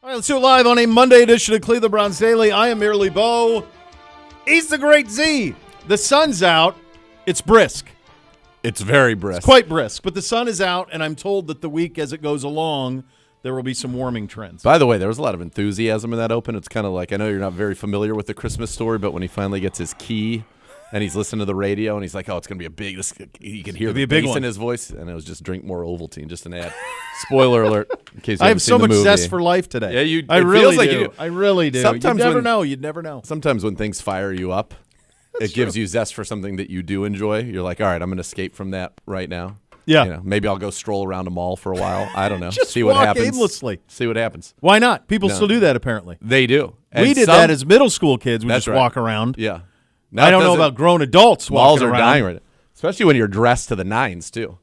All right, let's do it live on a Monday edition of Cleveland Browns Daily. I am merely Bo. He's the great Z. The sun's out. It's brisk. It's very brisk. It's quite brisk, but the sun is out, and I'm told that the week as it goes along, there will be some warming trends. By the way, there was a lot of enthusiasm in that open. It's kind of like, I know you're not very familiar with the Christmas story, but when he finally gets his key and he's listening to the radio and he's like, oh, it's going to be a big, you can hear the bass in his voice, and it was just drink more Ovaltine, just an ad. Spoiler alert. In case you I have so much zest for life today. Yeah, I really like do. You do. I really do. Sometimes You'd never know. Sometimes when things fire you up, it gives you zest for something that you do enjoy. You're like, all right, I'm going to escape from that right now. Yeah. Maybe I'll go stroll around a mall for a while. I don't know. Just see what walk happens. aimlessly. See what happens. Why not? People still do that, apparently. They do. And we did that as middle school kids. We just walk around. Yeah. I don't know about grown adults walking around. Malls are dying right now. Especially when you're dressed to the nines, too.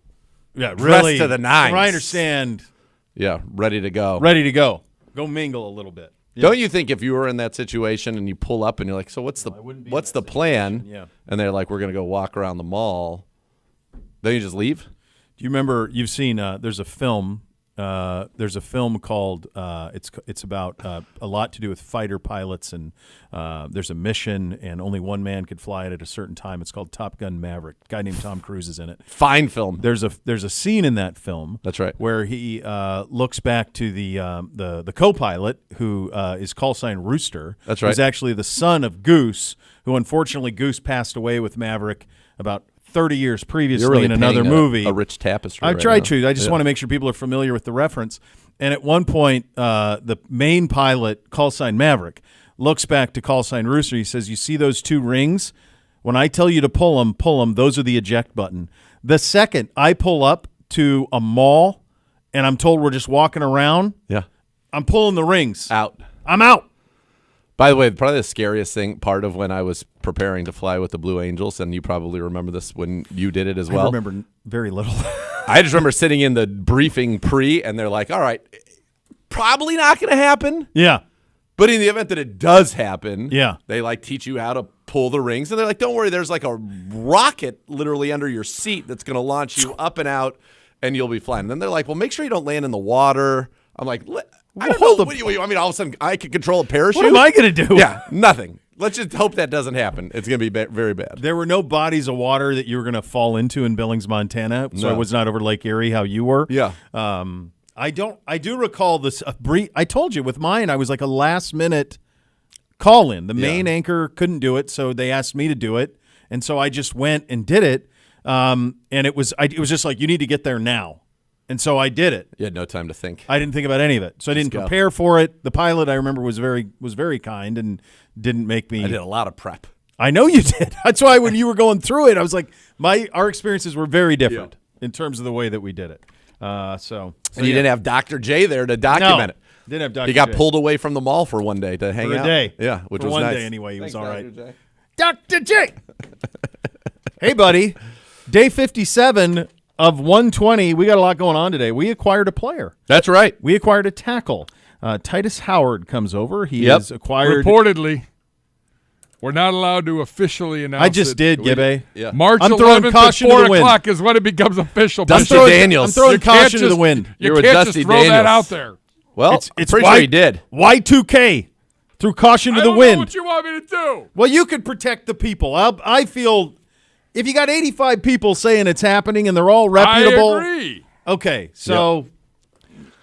Yeah, really. Dressed to the nines. From what I understand. Yeah, ready to go. Ready to go. Go mingle a little bit. Yeah. Don't you think if you were in that situation and you pull up and you're like, so what's the plan? Yeah. And they're like, we're going to go walk around the mall. Then you just leave? Do you remember, you've seen, there's a film called, it's about a lot to do with fighter pilots, and there's a mission, and only one man could fly it at a certain time. It's called Top Gun Maverick. A guy named Tom Cruise is in it. Fine film. There's a scene in that film. That's right. Where he looks back to the co-pilot, who is call sign Rooster. That's right. Who's actually the son of Goose, who unfortunately Goose passed away with Maverick about 30 years previously really in another movie. A rich tapestry. I tried to. I just want to make sure people are familiar with the reference. And at one point, the main pilot, call sign Maverick, looks back to call sign Rooster. He says, you see those two rings? When I tell you to pull them, those are the eject button. The second I pull up to a mall and I'm told we're just walking around, I'm pulling the rings. Out. I'm out. By the way, probably the scariest part of when I was preparing to fly with the Blue Angels, and you probably remember this when you did it as well. I remember very little. I just remember sitting in the briefing and they're like, all right, probably not going to happen. Yeah. But in the event that it does happen, they teach you how to pull the rings. And they're like, don't worry, there's like a rocket literally under your seat that's going to launch you up and out, and you'll be flying. And then they're like, well, make sure you don't land in the water. I'm like, I don't know. What do you, I mean, all of a sudden, I could control a parachute? What am I going to do? Yeah, nothing. Let's just hope that doesn't happen. It's going to be very bad. There were no bodies of water that you were going to fall into in Billings, Montana, so I was not over Lake Erie how you were. Yeah. I do recall this. I told you with mine, I was like a last-minute call-in. The main anchor couldn't do it, so they asked me to do it, and so I just went and did it. And it was just like, you need to get there now. And so I did it. You had no time to think. I didn't think about any of it. So I didn't prepare for it. The pilot, I remember, was very kind and didn't make me. I did a lot of prep. I know you did. That's why when you were going through it, I was like, our experiences were very different in terms of the way that we did it. And you didn't have Dr. J there to document it. Didn't have Dr. He got pulled away from the mall for one day to hang out. For a day. Yeah, which was nice. One day anyway, he was all right. Dr. J. Hey, buddy. Day 57 of 120. We got a lot going on today. We acquired a player. That's right. We acquired a tackle. Titus Howard comes over. He is acquired. Reportedly. We're not allowed to officially announce it. I just did, Gibbe. Yeah. March I'm throwing 11th caution at to 4 the wind. o'clock is when it becomes official. Dusty Daniels. I'm throwing caution to the wind. You You're can't with just Dusty throw that Daniels. out there. Well, it's pretty sure he did. Y2K. Threw caution to I the don't wind. know what you want me to do. Well, you could protect the people. I feel if you got 85 people saying it's happening and they're all reputable. I agree. Okay, so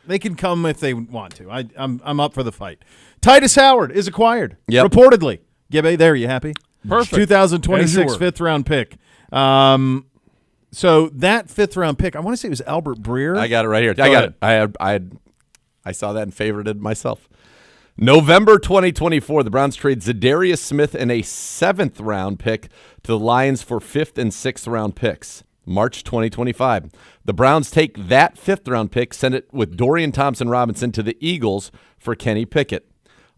they can come if they want to. I'm up for the fight. Titus Howard is acquired. Yep. Reportedly. Gibbe, there, you happy? Perfect. 2026 fifth-round pick. So that fifth-round pick, I want to say it was Albert Breer. I got it right here. I got it. I saw that and favorited it myself. November 2024, the Browns trade Zadarius Smith and a 7th-round pick to the Lions for 5th and 6th-round picks. March 2025, the Browns take that 5th-round pick, send it with Dorian Thompson-Robinson to the Eagles for Kenny Pickett.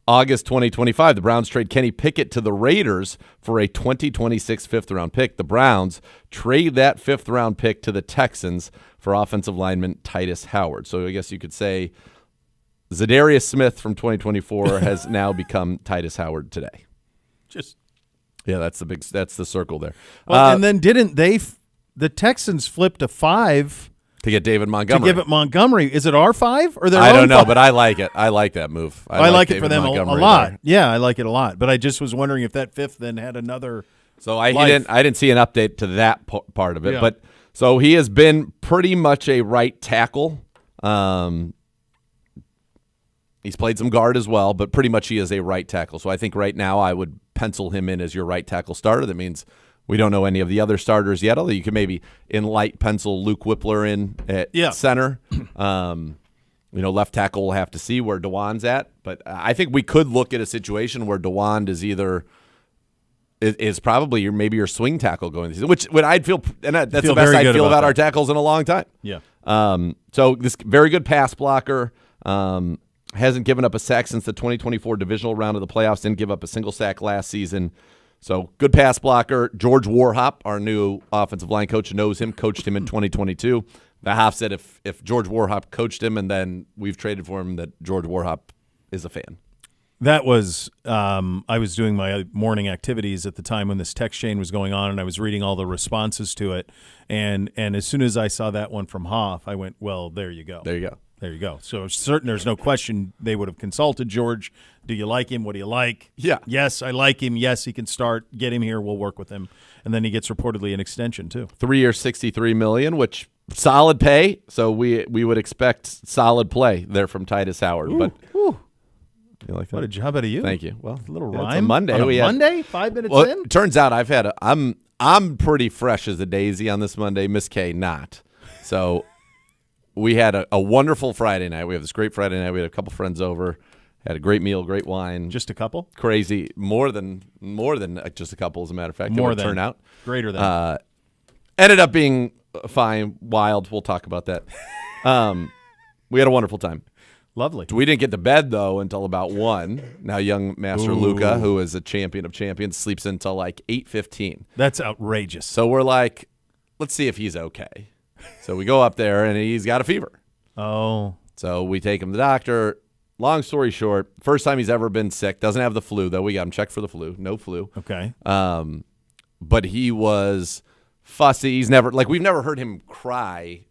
August 2025, the Browns trade Kenny Pickett to the Raiders for a 2026 5th-round pick. The Browns trade that 5th-round pick to the Texans for offensive lineman Titus Howard. So I guess you could say Zadarius Smith from 2024 has now become Titus Howard today. That's the circle there. Well, and then didn't they? The Texans flipped a 5 To get David Montgomery. To give it Montgomery. Is it R5 or their I own don't know, 5? but I like it. I like that move. I like it for David them a Montgomery lot. there. Yeah, I like it a lot. But I just was wondering if that 5th then had another. So I life. didn't see an update to that part of it. Yeah. But so he has been pretty much a right tackle. He's played some guard as well, but pretty much he is a right tackle. So I think right now I would pencil him in as your right tackle starter. That means we don't know any of the other starters yet, although you can maybe in light pencil Luke Whippler in at center. Left tackle will have to see where DeWan's at. But I think we could look at a situation where DeWan is probably maybe your swing tackle going this season, which I'd feel, and that's the best I feel about our tackles in a long time. Yeah. So this very good pass blocker. Hasn't given up a sack since the 2024 divisional round of the playoffs. Didn't give up a single sack last season. So good pass blocker. George Warhop, our new offensive line coach, knows him, coached him in 2022. The Hoff said if George Warhop coached him and then we've traded for him, that George Warhop is a fan. That was I was doing my morning activities at the time when this text chain was going on, and I was reading all the responses to it. And as soon as I saw that one from Hoff, I went, well, there you go. There you go. There you go. So certain there's no question they would have consulted George. Do you like him? What do you like? Yeah. Yes, I like him. Yes, he can start. Get him here. We'll work with him. And then he gets reportedly an extension too. 3 years, $63 million, which solid pay. So we would expect solid play there from Titus Howard. But Ooh. you like that? What a job out of you. Thank you. Well, A little it's rhyme. a Monday. On a We had- Monday? 5 minutes Well, in? it turns out I'm pretty fresh as a daisy on this Monday. Miss K not. So we had a wonderful Friday night. We have this great Friday night. We had a couple friends over, had a great meal, great wine. Just a couple? Crazy. More than just a couple, as a matter of fact. More It would than. turn out. Greater than. Ended up being fine, wild. We'll talk about that. We had a wonderful time. Lovely. We didn't get to bed, though, until about 1. Now young Master Luca, who is a champion of champions, sleeps until like 8:15. That's outrageous. So we're like, let's see if he's okay. So we go up there, and he's got a fever. Oh. So we take him to the doctor. Long story short, first time he's ever been sick. Doesn't have the flu, though. We got him checked for the flu. No flu. Okay. But he was fussy. We've never heard him cry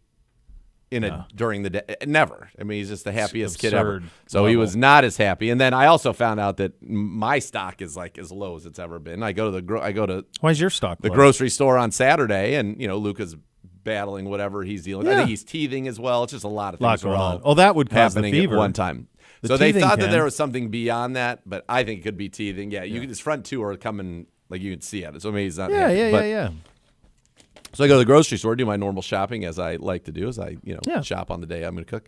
during the day. Never. I mean, he's just the happiest kid ever. Absurd So he level. was not as happy. And then I also found out that my stock is like as low as it's ever been. I go to Why's your stock the low? grocery store on Saturday, and Luca's battling whatever he's dealing with. I Yeah. think he's teething as well. It's just a lot of Lot things going are all on. Oh, that would cause the happening fever. at one time. The So they teething thought that can. there was something beyond that, but I think it could be teething. Yeah, his front two are coming, like you can see it. So maybe he's not. happy. Yeah. So I go to the grocery store, do my normal shopping as I like to do, as I shop on the day I'm going to cook.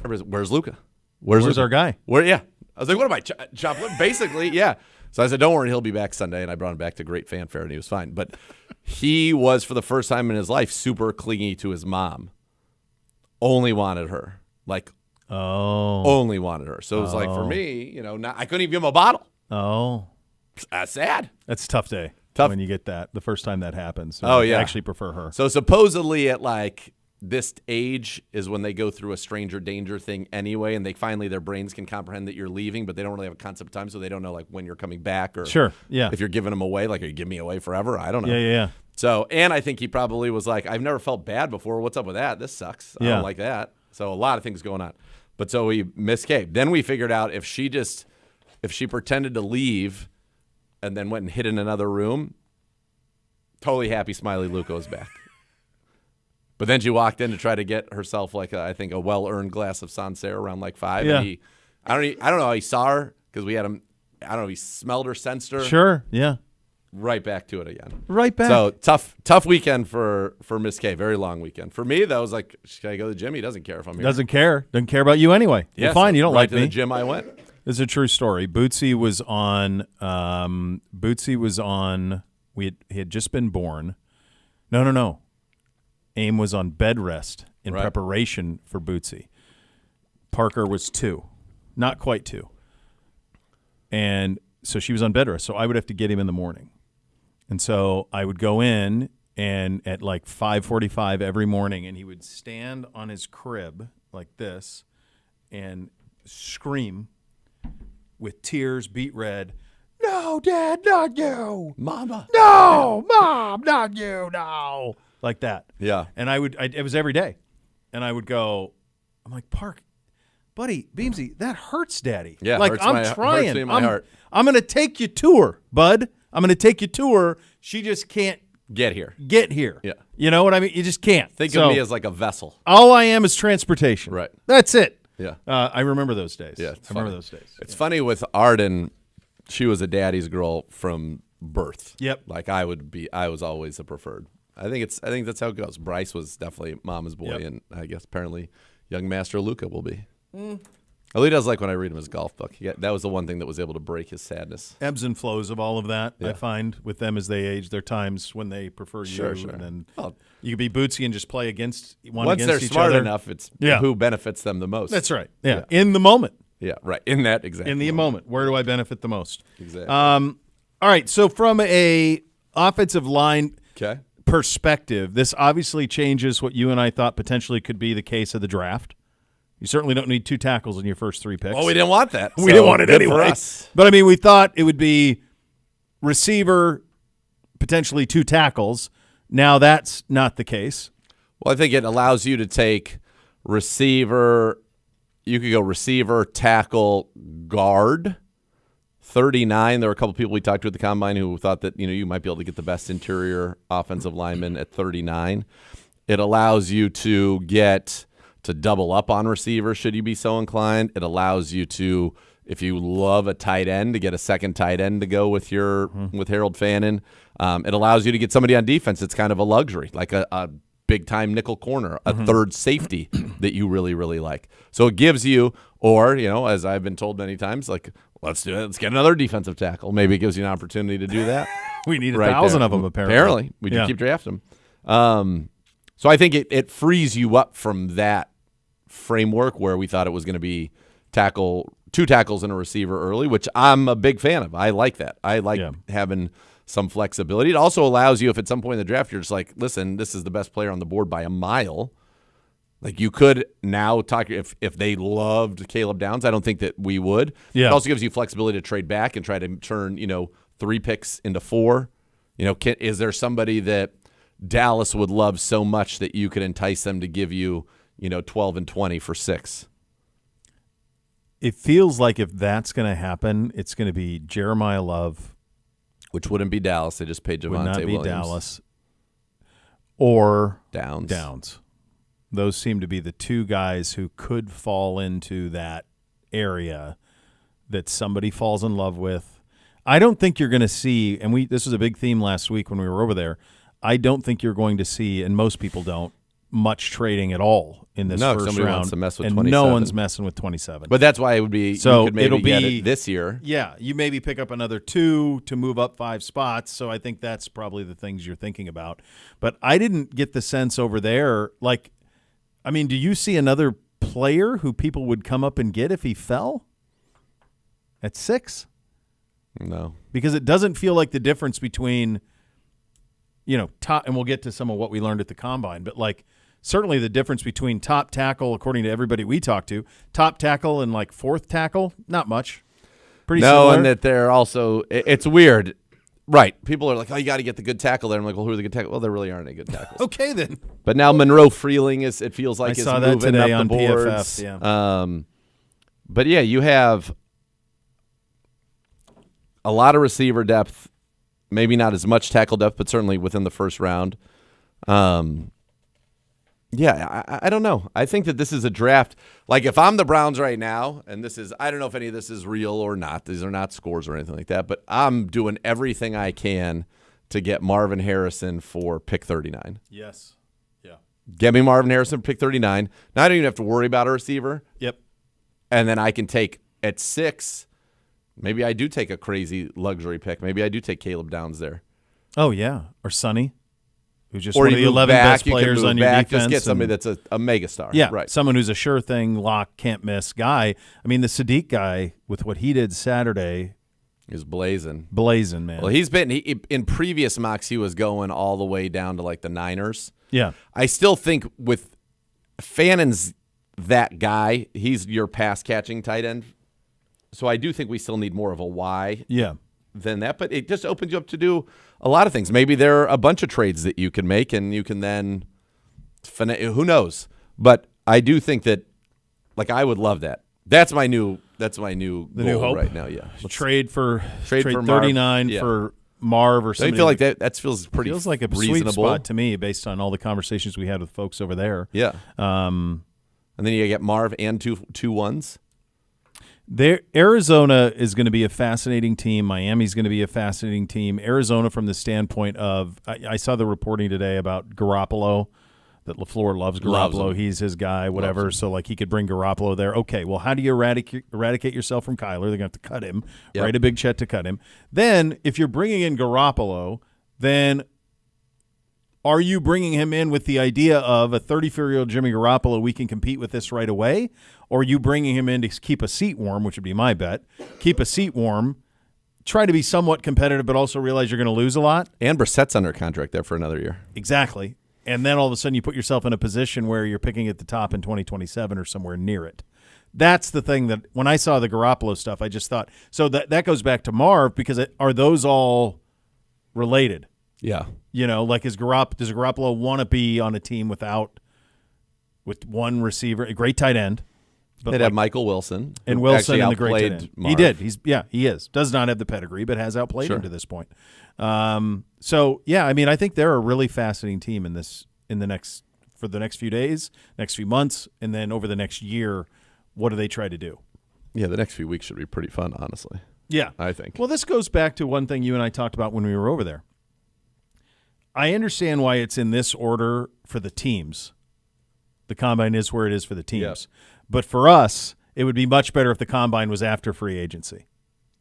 Where's Luca? Where's Luca? our guy? Where? Yeah. I was like, what am I chopping? Basically, yeah. So I said, don't worry, he'll be back Sunday, and I brought him back to great fanfare, and he was fine. But he was, for the first time in his life, super clingy to his mom. Only wanted her. Only wanted her. So it was like, for me, I couldn't even give him a bottle. Oh. That's sad. That's a tough day. Tough. When you get that, the first time that happens. Oh, I yeah. actually prefer her. So supposedly at this age is when they go through a stranger danger thing anyway, and their brains can comprehend that you're leaving, but they don't really have a concept of time, so they don't know when you're coming back or Sure, yeah. if you're giving them away, are you giving me away forever? I don't know. Yeah. So, and I think he probably was like, I've never felt bad before. What's up with that? This sucks. I Yeah. don't like that. So a lot of things going on. But so we miscaped. Then we figured out if she pretended to leave and then went and hid in another room, totally happy, smiley Luca was back. But then she walked in to try to get herself I think a well-earned glass of Sancerre around 5. Yeah. And I don't know how he saw her because we had him. I don't know if he smelled her, sensed her. Sure, yeah. Right back to it again. Right back. So tough weekend for Miss K. Very long weekend. For me, that was like, should I go to the gym? He doesn't care if I'm here. Doesn't care about you anyway. Yeah, You're fine. so You don't right like to me. the gym I went. This is a true story. Bootsy was on. He had just been born. No. Aim was on bed rest in Right. preparation for Bootsy. Parker was 2, not quite 2, and so she was on bed rest. So I would have to get him in the morning, and so I would go in and at 5:45 every morning, and he would stand on his crib like this and scream with tears, beet red. No, Dad, not you. Mama. No, Mom, not you, no. like that. Yeah. And it was every day. And I would go, I'm like, Park, buddy, Beamsy, that hurts, Daddy. Yeah, like hurts I'm trying. Hurts me in my heart. I'm going to take you to her, bud. I'm going to take you to her. She just can't Get here. Yeah. You know what I mean? You just can't. Think of me as like a vessel. All I am is transportation. Right. That's it. Yeah. I remember those days. Yeah, I remember those days. It's funny with Arden, she was a daddy's girl from birth. Yep. Like I was always a preferred. I think that's how it goes. Bryce was definitely mama's boy, and I guess apparently young Master Luca will be. He does like when I read him his golf book. That was the one thing that was able to break his sadness. Ebbs and flows of all of that, I find, with them as they age. There are times when they prefer you. Sure. And then you can be bootsy and just play against one Once against they're each smart other. enough, it's who benefits them the most. That's right. Yeah. In the moment. Yeah, right. In that exactly. In the moment. Where do I benefit the most? Exactly. All right. So from a offensive line perspective, this obviously changes what you and I thought potentially could be the case of the draft. You certainly don't need 2 tackles in your first 3 picks. Well, we didn't want that. We didn't want it anyway. For us. But, I mean, we thought it would be receiver, potentially 2 tackles. Now that's not the case. Well, I think it allows you to take receiver. You could go receiver, tackle, guard. 39. There were a couple people we talked to at the combine who thought that you might be able to get the best interior offensive lineman at 39. It allows you to get to double up on receiver should you be so inclined. It allows you to, if you love a tight end, to get a second tight end to go with your with Harold Fannin. It allows you to get somebody on defense. It's kind of a luxury, like a big-time nickel corner, a third safety that you really, really like. So it gives you, or, as I've been told many times, like, let's do it. Let's get another defensive tackle. Maybe it gives you an opportunity to do that. We need 1,000 of them, apparently. Apparently. We do keep drafting them. So I think it frees you up from that framework where we thought it was going to be 2 tackles and a receiver early, which I'm a big fan of. I like that. I like having some flexibility. It also allows you, if at some point in the draft you're just like, listen, this is the best player on the board by a mile. Like you could now talk if they loved Caleb Downs. I don't think that we would. Yeah. It also gives you flexibility to trade back and try to turn 3 picks into 4. Is there somebody that Dallas would love so much that you could entice them to give you 12 and 20 for 6? It feels like if that's going to happen, it's going to be Jeremiah Love, which wouldn't be Dallas. They just paid Javonte would not be Williams. Dallas, or Downs. Those seem to be the 2 guys who could fall into that area that somebody falls in love with. I don't think you're going to see, and this was a big theme last week when we were over there, I don't think you're going to see, and most people don't, much trading at all in this first somebody round. Wants to mess with and 27. no one's messing with 27. But that's why it would be, so you could maybe it'll get be it this year. Yeah, you maybe pick up another 2 to move up 5 spots. So I think that's probably the things you're thinking about. But I didn't get the sense over there, do you see another player who people would come up and get if he fell at 6? No. Because it doesn't feel like the difference between, top, and we'll get to some of what we learned at the combine, but certainly the difference between top tackle, according to everybody we talked to, top tackle and 4th tackle, not much. Pretty similar. And that they're also, it's weird. Right. People are like, oh, you got to get the good tackle there. I'm like, well, who are the good tackles? Well, there really aren't any good tackles. Okay, then. But now Monroe Freeling it feels like, is saw that moving today up on the boards. PFF, yeah. But, yeah, you have a lot of receiver depth, maybe not as much tackle depth, but certainly within the first round. Yeah, I don't know. I think that this is a draft. If I'm the Browns right now, and I don't know if any of this is real or not. These are not scores or anything like that, but I'm doing everything I can to get Marvin Harrison for pick 39. Yes. Yeah. Get me Marvin Harrison for pick 39. Now I don't even have to worry about a receiver. Yep. And then I can take at 6, maybe I do take a crazy luxury pick. Maybe I do take Caleb Downs there. Oh, yeah. Or Sonny. Who's just or one of the 11 best you players on your back, defense. Just get somebody that's a megastar. Yeah, right. Someone who's a sure thing, lock, can't miss guy. I mean, the Sadiq guy, with what he did Saturday. Is blazing. Blazing, man. Well, he's been in previous mocks, he was going all the way down to the Niners. Yeah. I still think with Fannin's that guy, he's your pass-catching tight end. So I do think we still need more of a Y. Yeah. than that. But it just opens you up to do a lot of things. Maybe there are a bunch of trades that you can make, and you can then who knows? But I do think that, like, I would love that. That's my new goal new hope right now. Yeah, trade for Marv. 39 for Marv or Don't something. you feel like that feels pretty feels like a reasonable? sweet spot to me based on all the conversations we had with folks over there. Yeah. And then you get Marv and two ones. Arizona is going to be a fascinating team. Miami's going to be a fascinating team. Arizona, from the standpoint of, I saw the reporting today about Garoppolo, that LaFleur loves Garoppolo. He's his guy, whatever. So, like, he could bring Garoppolo there. Okay, well, how do you eradicate yourself from Kyler? They're going to have to cut him, write a big check to cut him. Then, if you're bringing in Garoppolo, then are you bringing him in with the idea of a 34-year-old Jimmy Garoppolo, we can compete with this right away? Or are you bringing him in to keep a seat warm, which would be my bet, keep a seat warm, try to be somewhat competitive, but also realize you're going to lose a lot? And Brissett's under contract there for another year. Exactly. And then all of a sudden you put yourself in a position where you're picking at the top in 2027 or somewhere near it. That's the thing that when I saw the Garoppolo stuff, I just thought, so that goes back to Marv, because are those all related? Yeah. You know, like does Garoppolo want to be on a team with one receiver, a great tight end? They'd have Michael Wilson. And Wilson and the great tight end. Marv. He did. He is. Does not have the pedigree, but has outplayed him to this point. So, yeah, I mean, I think they're a really fascinating team for the next few days, next few months, and then over the next year, what do they try to do? Yeah, the next few weeks should be pretty fun, honestly. Yeah. I think. Well, this goes back to one thing you and I talked about when we were over there. I understand why it's in this order for the teams. The combine is where it is for the teams. Yep. But for us, it would be much better if the combine was after free agency.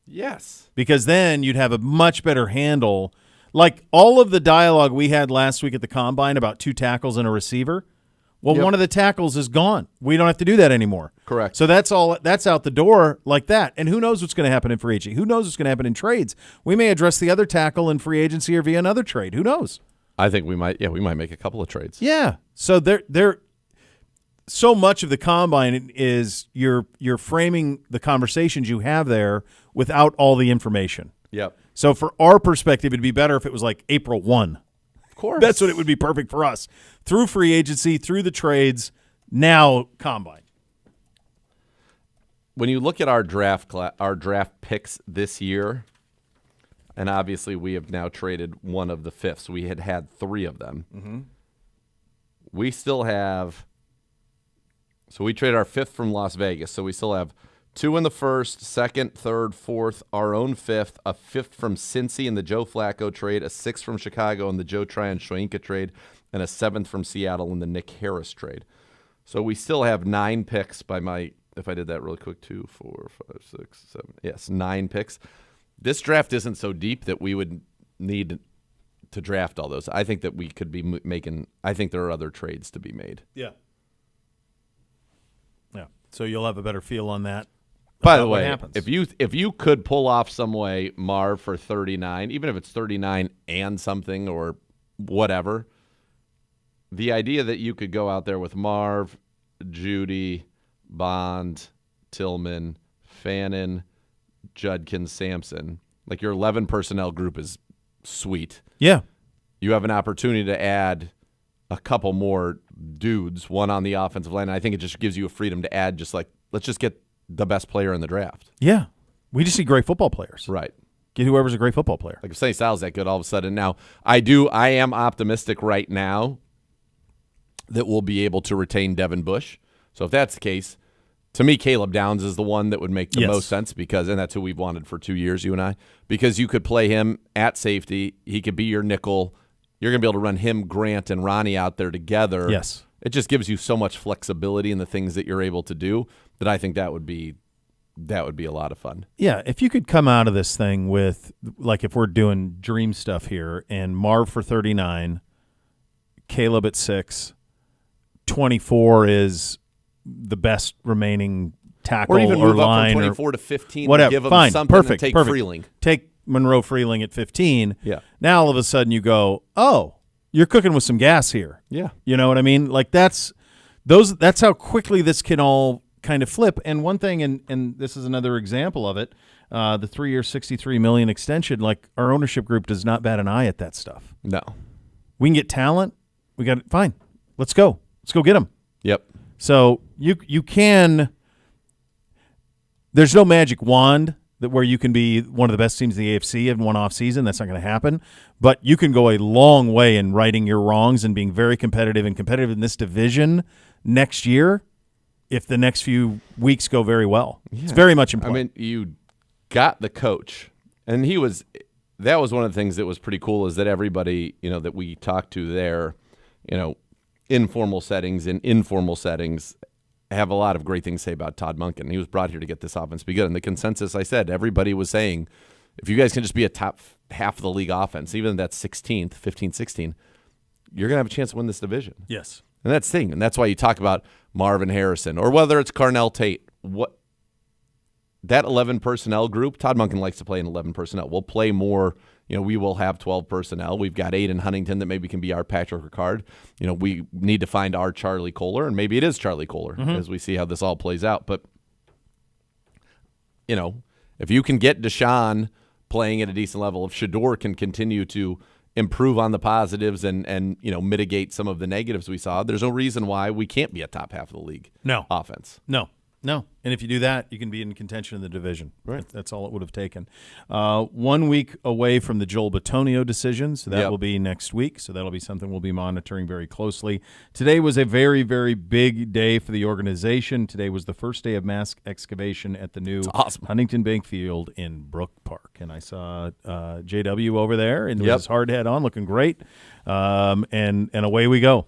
Yes. Because then you'd have a much better handle. Like all of the dialogue we had last week at the combine about 2 tackles and a receiver, well, one of the tackles is gone. We don't have to do that anymore. Correct. So that's out the door like that. And who knows what's going to happen in free agency? Who knows what's going to happen in trades? We may address the other tackle in free agency or via another trade. Who knows? I think we might make a couple of trades. Yeah. So they're so much of the combine is you're framing the conversations you have there without all the information. Yep. So for our perspective, it'd be better if it was like April 1. Of course. That's what it would be perfect for us. Through free agency, through the trades, now combine. When you look at our draft picks this year, and obviously we have now traded one of the fifths. We had 3 of them. Mm-hmm. We still have – so we traded our 5th from Las Vegas. So we still have 2 in the 1st, 2nd, 3rd, 4th, our own 5th, a 5th from Cincy in the Joe Flacco trade, a 6th from Chicago in the Joe Tryon-Shoyinka trade, and a 7th from Seattle in the Nick Harris trade. So we still have 9 picks by my – if I did that really quick, 2, 4, 5, 6, 7 – yes, 9 picks. This draft isn't so deep that we would need to draft all those. I think that we could be making – I think there are other trades to be made. Yeah. Yeah. So you'll have a better feel on that. By the way, if you could pull off some way Marv for 39, even if it's 39 and something or whatever, the idea that you could go out there with Marv, Judy, Bond, Tillman, Fannin, Judkins, Sampson, like your 11 personnel group is sweet. Yeah. You have an opportunity to add a couple more dudes, one on the offensive line. And I think it just gives you a freedom to add just like, let's just get the best player in the draft. Yeah. We just need great football players. Right. Get whoever's a great football player. Like if Sonny Styles that good all of a sudden. Now, I am optimistic right now that we'll be able to retain Devin Bush. So if that's the case, to me, Caleb Downs is the one that would make the most sense and that's who we've wanted for 2 years, you and I, because you could play him at safety. He could be your nickel. You're going to be able to run him, Grant, and Ronnie out there together. Yes. It just gives you so much flexibility in the things that you're able to do that I think that would be a lot of fun. Yeah, if you could come out of this thing with, like if we're doing dream stuff here, and Marv for 39, Caleb at 6, 24 is the best remaining tackle or even move line, up from 24 to 15 whatever. And give them Fine, something perfect, and take perfect. Freeling. Take Monroe Freeling at 15. Yeah. Now all of a sudden you go, oh, you're cooking with some gas here. Yeah. You know what I mean? Like that's how quickly this can all kind of flip. And one thing, and this is another example of it, the 3-year, $63 million extension. Like our ownership group does not bat an eye at that stuff. No. We can get talent. We got it. Fine. Let's go. Let's go get them. Yep. So you can. There's no magic wand where you can be one of the best teams in the AFC in one off season. That's not going to happen. But you can go a long way in righting your wrongs and being very competitive in this division next year if the next few weeks go very well. Yeah. It's very much in play. I mean, you got the coach, and that was one of the things that was pretty cool is that everybody, that we talked to there, informal settings and informal settings have a lot of great things to say about Todd Monken. He was brought here to get this offense to be good. And the consensus, I said, everybody was saying, if you guys can just be a top half of the league offense, even if that's 16th, 15th, 16th, you're going to have a chance to win this division. Yes. And that's the thing. And that's why you talk about Marvin Harrison or whether it's Carnell Tate. That 11 personnel group, Todd Monken likes to play in 11 personnel. We'll play more. We will have 12 personnel. We've got 8 in Huntington that maybe can be our Patrick Ricard. We need to find our Charlie Kohler, and maybe it is Charlie Kohler as we see how this all plays out. But, if you can get Deshaun playing at a decent level, if Shedeur can continue to improve on the positives and mitigate some of the negatives we saw, there's no reason why we can't be a top half of the league offense. No. And if you do that, you can be in contention in the division. Right. That's all it would have taken. 1 week away from the Joel Bitonio decision, so that will be next week. So that'll be something we'll be monitoring very closely. Today was a very, very big day for the organization. Today was the first day of mass excavation at the new Huntington Bank Field in Brook Park. And I saw JW over there and with his hard hat on, looking great. And away we go.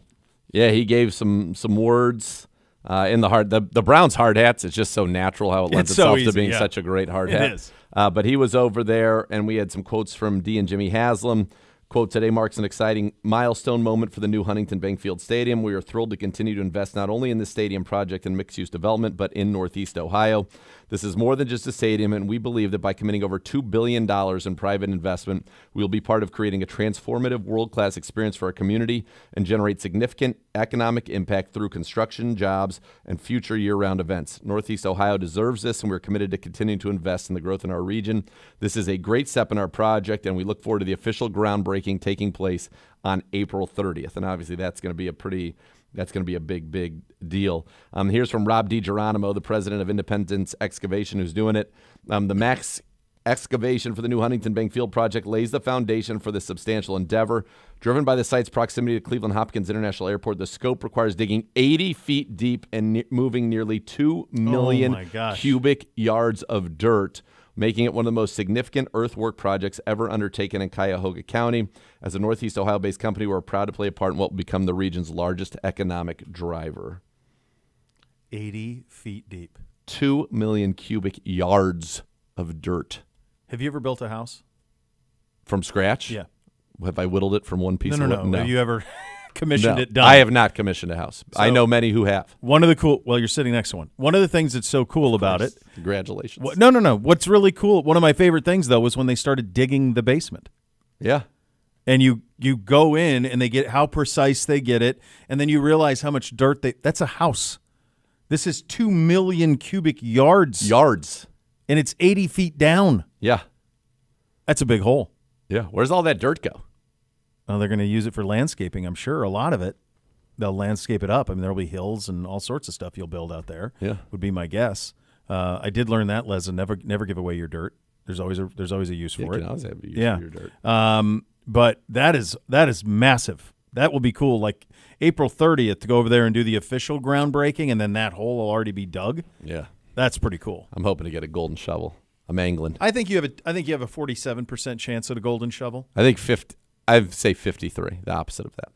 Yeah, he gave some words. In the Browns hard hats, it's just so natural how it lends itself to being such a great hard hat. It is. But he was over there, and we had some quotes from D and Jimmy Haslam. Quote, today marks an exciting milestone moment for the new Huntington Bank Field Stadium. We are thrilled to continue to invest not only in this stadium project and mixed-use development, but in Northeast Ohio. This is more than just a stadium, and we believe that by committing over $2 billion in private investment, we will be part of creating a transformative world-class experience for our community and generate significant economic impact through construction, jobs, and future year-round events. Northeast Ohio deserves this, and we're committed to continuing to invest in the growth in our region. This is a great step in our project, and we look forward to the official groundbreaking taking place on April 30th. And obviously that's going to be a big deal. Here's from Rob DiGeronimo, the president of Independence Excavation, who's doing it. The max excavation for the new Huntington Bank Field project lays the foundation for this substantial endeavor. Driven by the site's proximity to Cleveland Hopkins International Airport, the scope requires digging 80 feet deep and moving nearly 2 million cubic yards of dirt, making it one of the most significant earthwork projects ever undertaken in Cuyahoga County. As a Northeast Ohio-based company, we're proud to play a part in what will become the region's largest economic driver. 80 feet deep. 2 million cubic yards of dirt. Have you ever built a house? From scratch? Yeah. Have I whittled it from one piece of wood? No. Have you ever commissioned it done? I have not commissioned a house. So, I know many who have. You're sitting next to one. One of the things that's so cool about it. Congratulations. No. What's really cool, one of my favorite things, though, was when they started digging the basement. Yeah. And you go in and they get how precise they get it, and then you realize how much dirt that's a house. This is 2 million cubic yards. And it's 80 feet down. Yeah. That's a big hole. Yeah. Where's all that dirt go? Oh, they're going to use it for landscaping, I'm sure. A lot of it. They'll landscape it up. I mean, there'll be hills and all sorts of stuff you'll build out there. Yeah. Would be my guess. I did learn that lesson. Never give away your dirt. There's always a use for it. You can always have a use for your dirt. But that is massive. That will be cool. Like April 30th to go over there and do the official groundbreaking, and then that hole will already be dug. Yeah. That's pretty cool. I'm hoping to get a golden shovel. I'm angling. I think you have a 47% chance at a golden shovel. I think 50. I'd say 53. The opposite of that.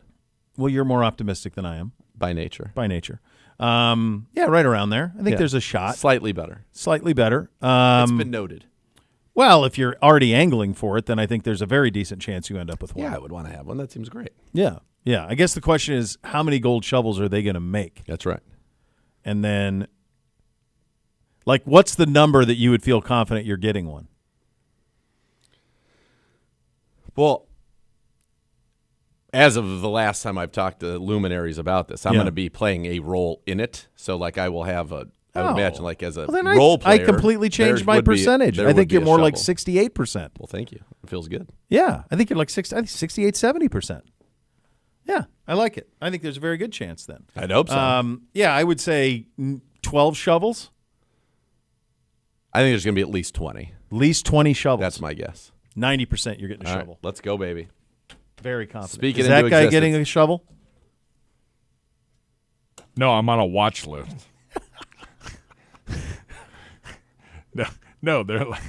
Well, you're more optimistic than I am. By nature. Yeah, right around there. I think there's a shot. Slightly better. It's been noted. Well, if you're already angling for it, then I think there's a very decent chance you end up with one. Yeah, I would want to have one. That seems great. Yeah. I guess the question is, how many gold shovels are they going to make? That's right. And then, what's the number that you would feel confident you're getting one? Well, as of the last time I've talked to luminaries about this, I'm going to be playing a role in it. So, I will have I would imagine, like as a Well, then role player. I completely changed there my would be- percentage. there I would think be you're a more like shovel. 68%. Well, thank you. It feels good. Yeah, I think you're like 68, 70%. Yeah, I like it. I think there's a very good chance then. I'd hope so. Yeah, I would say 12 shovels, I think there's going to be at least 20. at least 20 shovels. That's my guess. 90% you're getting a All right, shovel. let's go, baby. Very confident. Speak it Is that into guy existence. getting a shovel? No, I'm on a watch list. No, they're like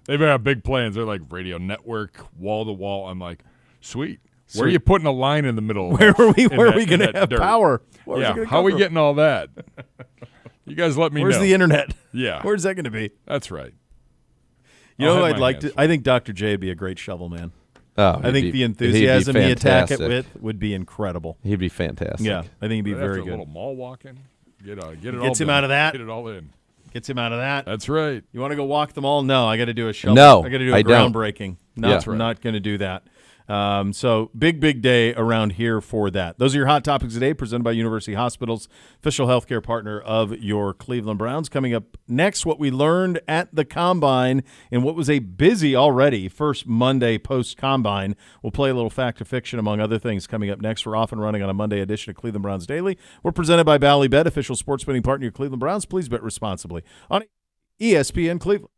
they've got big plans. They're like radio network, wall to wall. I'm like, sweet. Where are you putting a line in the middle? Where are we going to that have dirt? power? Where's it Yeah, gonna how are come we from? getting all that? You guys let me Where's know. the internet? Yeah. Where's that going to be? That's right. You know I'll who have I'd my like hands to? I think Dr. J would be a great shovel man. Oh, I think the enthusiasm he attack it with would be incredible. He'd be fantastic. Yeah, I think he'd be Right very after a good. little mall walking. Get it all Gets him done. out of that. Get it all in. Gets him out of that. That's right. You want to go walk them all? No, I got to do a shovel. No, I got to do I a don't. groundbreaking. Yeah. No, That's I'm not going to do that. So big day around here for that. Those are your hot topics today, presented by University Hospitals, official healthcare partner of your Cleveland Browns. Coming up next, what we learned at the Combine in what was a busy already first Monday post-Combine. We'll play a little fact or fiction, among other things, coming up next. We're off and running on a Monday edition of Cleveland Browns Daily. We're presented by Ballybet, official sports betting partner of your Cleveland Browns. Please bet responsibly on ESPN Cleveland.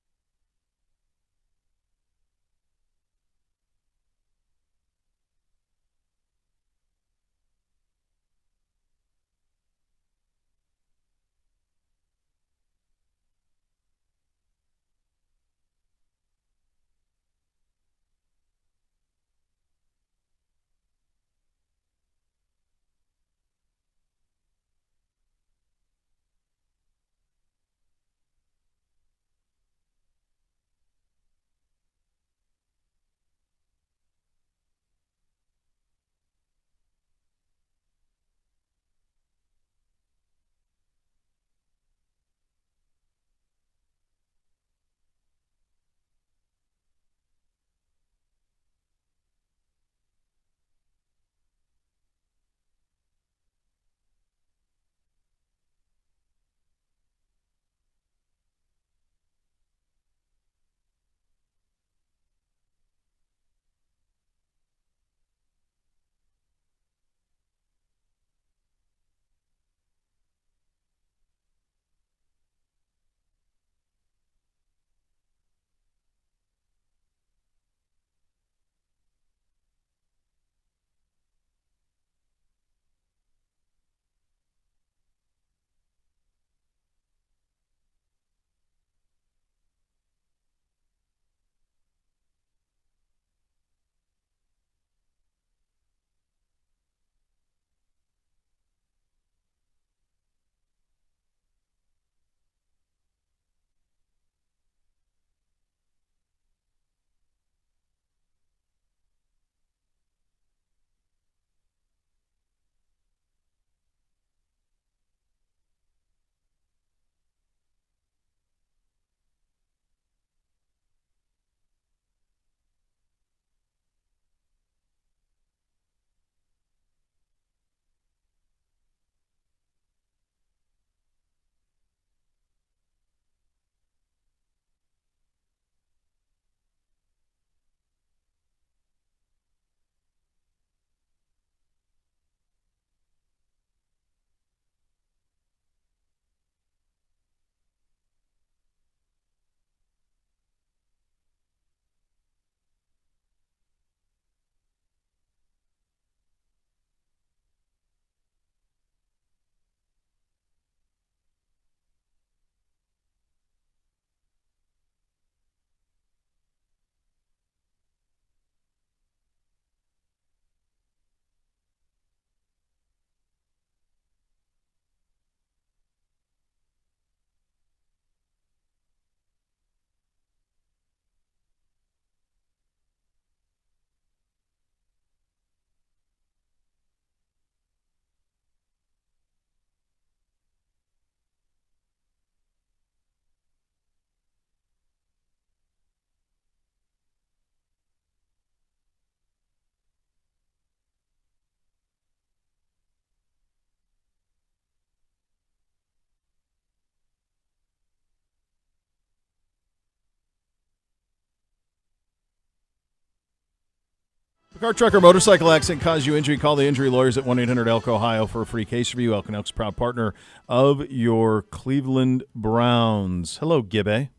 Car, truck, or motorcycle accident caused you injury, call the injury lawyers at 1-800-ELK-OHIO for a free case review. Elk & Elk's proud partner of your Cleveland Browns. Hello, Gibbe.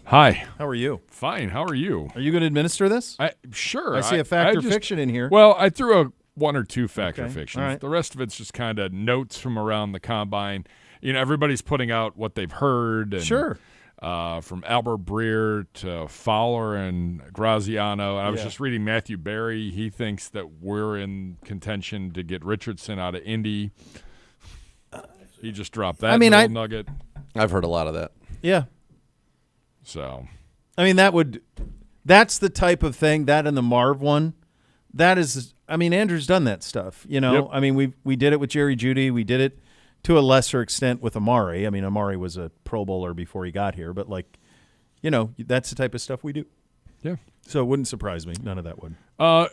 Hi. How are you? Fine. How are you? Are you going to administer this? Sure. I see a fact or fiction in here. Well, I threw a one or two fact or Okay. fictions. All right. The rest of it's just kind of notes from around the combine. You know, everybody's putting out what they've heard. And, Sure. From Albert Breer to Fowler and Graziano. I was just reading Matthew Berry. He thinks that we're in contention to get Richardson out of Indy. He just dropped that little nugget. I've heard a lot of that. Yeah. So, I mean, that's the type of thing, that and the Marv one. That is, I mean, Andrew's done that stuff, you know. Yep. I mean, we did it with Jerry Jeudy. We did it to a lesser extent with Emory. I mean, Emory was a Pro Bowler before he got here, but, like, you know, that's the type of stuff we do. yeah. So it wouldn't surprise me. None of that would.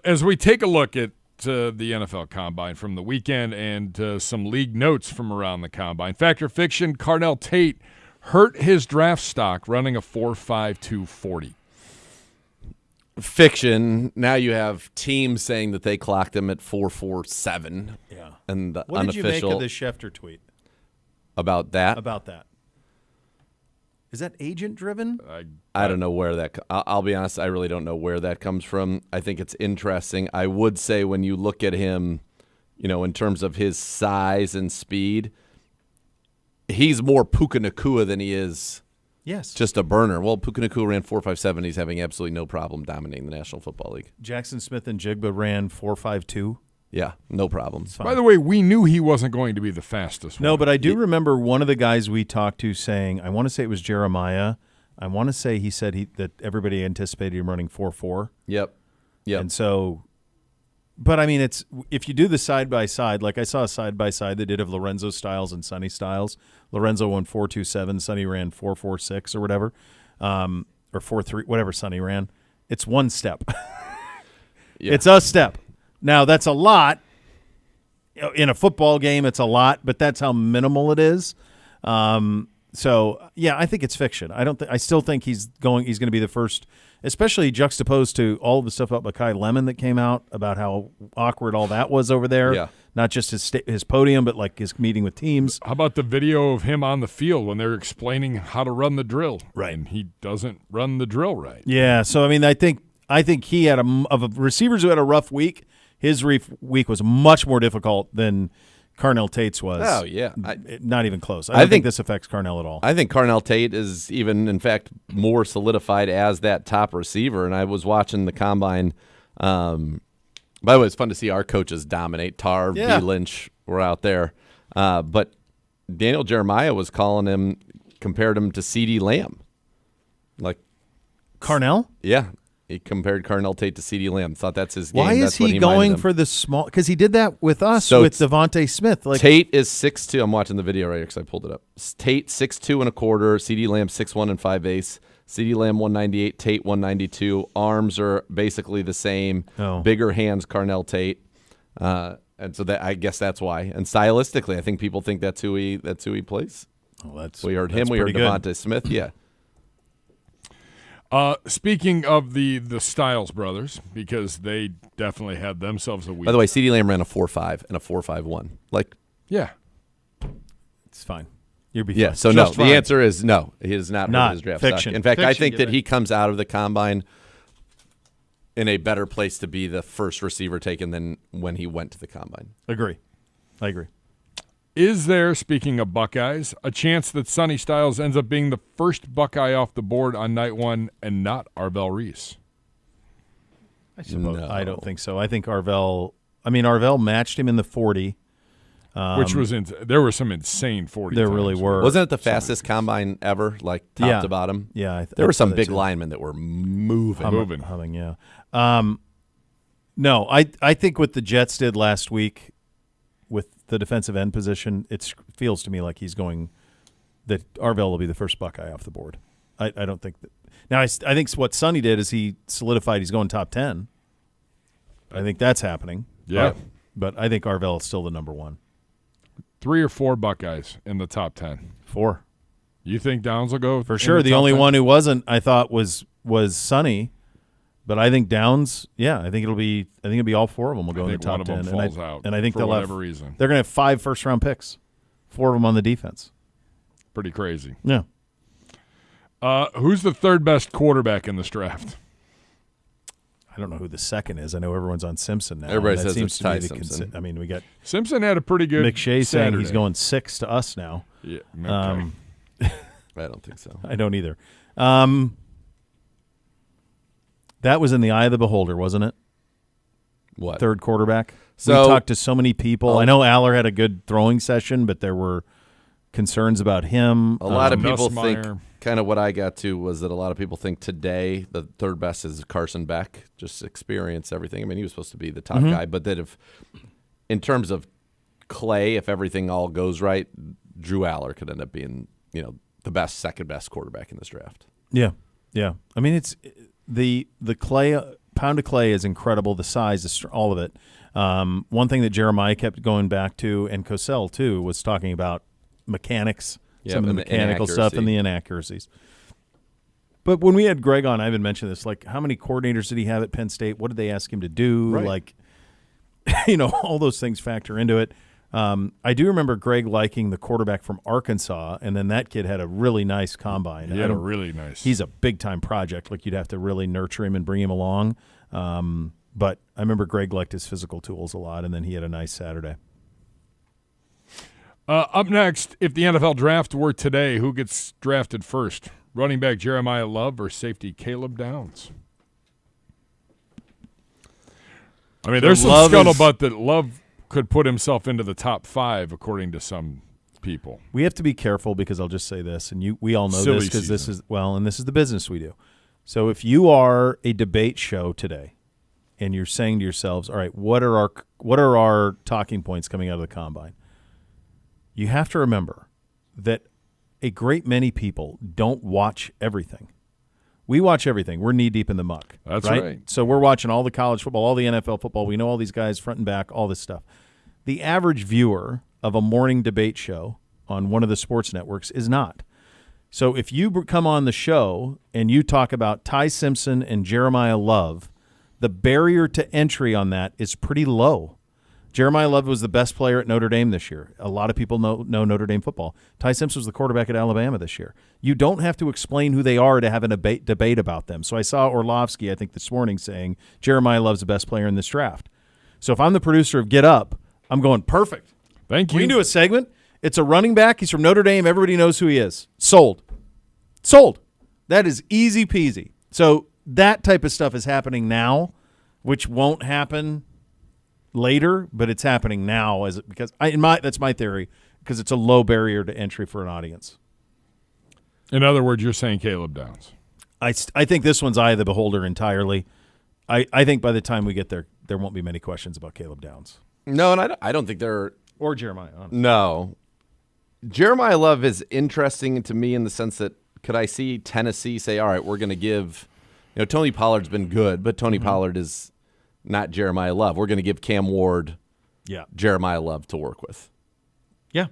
As we take a look at the NFL Combine from the weekend and some league notes from around the Combine. Fact or fiction, Carnell Tate hurt his draft stock running a 4.52 40. Fiction. Now you have teams saying that they clocked him at 4.47. Yeah. And the What did you make unofficial of the Schefter tweet about that. about that? Is that agent-driven? I don't know where that. I'll be honest. I really don't know where that comes from. I think it's interesting. I would say when you look at him, you know, in terms of his size and speed, he's more Puka Nacua than he is Yes. just a burner. Well, Puka Nacua ran 4.57. He's having absolutely no problem dominating the National Football League. Jackson Smith and Jigba ran 4.52. Yeah, no problem. By the way, we knew he wasn't going to be the fastest No, one. but I do remember one of the guys we talked to saying, I want to say it was Jeremiah. I want to say he said that everybody anticipated him running 4.4. Yep. And so, but I mean, it's if you do the side by side, like I saw a side by side they did of Lorenzo Styles and Sonny Styles. Lorenzo won 4.27, Sonny ran 4.46 or whatever, or 4.3, whatever Sonny ran. It's one step. Yeah. It's a step. Now that's a lot. In a football game, it's a lot, but that's how minimal it is. So yeah, I think it's fiction. I still think he's going to be the first, especially juxtaposed to all of the stuff about Mekhi Lemon that came out about how awkward all that was over there. Yeah. Not just his podium, but like his meeting with teams. How about the video of him on the field when they're explaining how to run the drill? Right. And he doesn't run the drill right. Yeah. So I mean, I think he had of receivers who had a rough week. His week was much more difficult than Carnell Tate's was. Oh, yeah. Not even close. I don't think this affects Carnell at all. I think Carnell Tate is even, in fact, more solidified as that top receiver. And I was watching the combine. By the way, it's fun to see our coaches dominate. Tarv, B. Lynch were out there. But Daniel Jeremiah was compared him to CeeDee Lamb. Like Carnell? Yeah. He compared Carnell Tate to CeeDee Lamb. Thought that's his game. Why is that's what he minded going him. for the small? Because he did that with us So with Devontae Smith. Like Tate is 6'2". I'm watching the video right here because I pulled it up. Tate 6'2" and a quarter. CeeDee Lamb 6'1" and 5/8. CeeDee Lamb 198. Tate 192. Arms are basically the same. Oh. Bigger hands. Carnell Tate. And so that I guess that's why. And stylistically, I think people think that's who he plays. Oh, We heard him. We heard Devontae Smith. Yeah. Speaking of the Styles brothers, because they definitely had themselves a week. By the way, CeeDee Lamb ran a 4.5 and a 4.51. Like, yeah, it's fine. You'll be yeah. fine. So Just no, fine. the answer is no. He is not hurt his draft fiction. stock. In fact, I Fiction, think that Gibby. he comes out of the combine in a better place to be the first receiver taken than when he went to the combine. I agree. Is there, speaking of Buckeyes, a chance that Sonny Styles ends up being the first Buckeye off the board on night one and not Arvell Reese? I suppose. No. I don't think so. I think Arvell matched him in the 40. Which was there were some insane 40 There times. really were. Wasn't it the fastest combine ever, like top to bottom? Yeah. There were some I big saw that too. linemen that were moving. Humming, yeah. No, I think what the Jets did last week with the defensive end position, it feels to me like that Arvell will be the first Buckeye off the board. I don't think that. Now, I think what Sonny did is he solidified he's going top 10. I think that's happening. Yeah. But I think Arvell is still the number one. 3 or 4 Buckeyes in the top 10. 4. You think Downs will go? For sure. The only one who wasn't, I thought, was Sonny. But I think Downs, I think it'll be all 4 of them will go in the top 10. One of them falls out. And I think for whatever reason. They're going to have 5 first-round picks, 4 of them on the defense. Pretty crazy. Yeah. Who's the third best quarterback in this draft? I don't know who the second is. I know everyone's on Simpson now. Everybody that says seems it's to be Ty the Simpson. I mean, we got Simpson had a pretty good McShay saying he's Saturday. going 6 to us now. Yeah, okay. I don't think so. I don't either. That was in the eye of the beholder, wasn't it? What? Third quarterback. So- we talked to so many people. I know Aller had a good throwing session, but there were concerns about him. A lot of people Nussmeier. think, kind of what I got to was that a lot of people think today the third best is Carson Beck, just experience, everything. I mean, he was supposed to be the top guy, but that if, in terms of Clay, if everything all goes right, Drew Aller could end up being, the best, second best quarterback in this draft. Yeah. I mean, it's the clay pound of clay is incredible. The size, all of it. One thing that Jeremiah kept going back to, and Cosell too, was talking about mechanics, some of the mechanical stuff and the inaccuracies. But when we had Greg on, I even mentioned this, like how many coordinators did he have at Penn State? What did they ask him to do? Right. Like, all those things factor into it. I do remember Greg liking the quarterback from Arkansas, and then that kid had a really nice combine. Really nice. He's a big-time project. Like, you'd have to really nurture him and bring him along. But I remember Greg liked his physical tools a lot, and then he had a nice Saturday. Up next, if the NFL draft were today, who gets drafted first? Running back Jeremiah Love or safety Caleb Downs? I mean, there's some scuttlebutt that Love could put himself into the top 5, according to some people. We have to be careful because I'll just say this, and we all know Silly this because this season. and this is the business we do. So if you are a debate show today, and you're saying to yourselves, all right, what are our talking points coming out of the combine? You have to remember that a great many people don't watch everything. We watch everything. We're knee-deep in the muck. That's right. right. So we're watching all the college football, all the NFL football. We know all these guys front and back, all this stuff. The average viewer of a morning debate show on one of the sports networks is not. So if you come on the show and you talk about Ty Simpson and Jeremiah Love, the barrier to entry on that is pretty low. Jeremiah Love was the best player at Notre Dame this year. A lot of people know Notre Dame football. Ty Simpson was the quarterback at Alabama this year. You don't have to explain who they are to have a debate about them. So I saw Orlovsky, I think, this morning saying Jeremiah Love's the best player in this draft. So if I'm the producer of Get Up, I'm going, perfect. Thank you. We can do a segment. It's a running back. He's from Notre Dame. Everybody knows who he is. Sold. That is easy peasy. So that type of stuff is happening now, which won't happen later, but it's happening now that's my theory, because it's a low barrier to entry for an audience. In other words, you're saying Caleb Downs. I think this one's eye of the beholder entirely. I think by the time we get there won't be many questions about Caleb Downs. No, and I don't think there Or Jeremiah. No. Jeremiah Love is interesting to me in the sense that could I see Tennessee say, all right, we're going to give – Tony Pollard's been good, but Tony Pollard is not Jeremiah Love. We're going to give Cam Ward Jeremiah Love to work with. Yeah.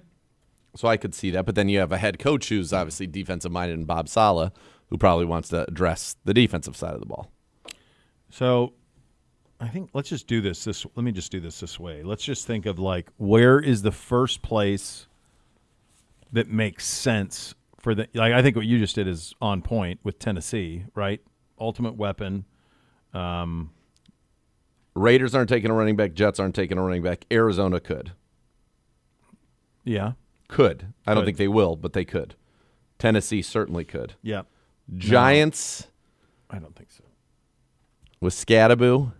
So I could see that. But then you have a head coach who's obviously defensive-minded in Bob Saleh, who probably wants to address the defensive side of the ball. So I think let's just do this. Let me just do this way. Let's just think of, like, where is the first place that makes sense for the – like, I think what you just did is on point with Tennessee, right? Ultimate weapon. Raiders aren't taking a running back. Jets aren't taking a running back. Arizona could. Yeah. Could. I don't Could. think they will, but they could. Tennessee certainly could. Yeah. Giants I don't think so. with Scadaboo.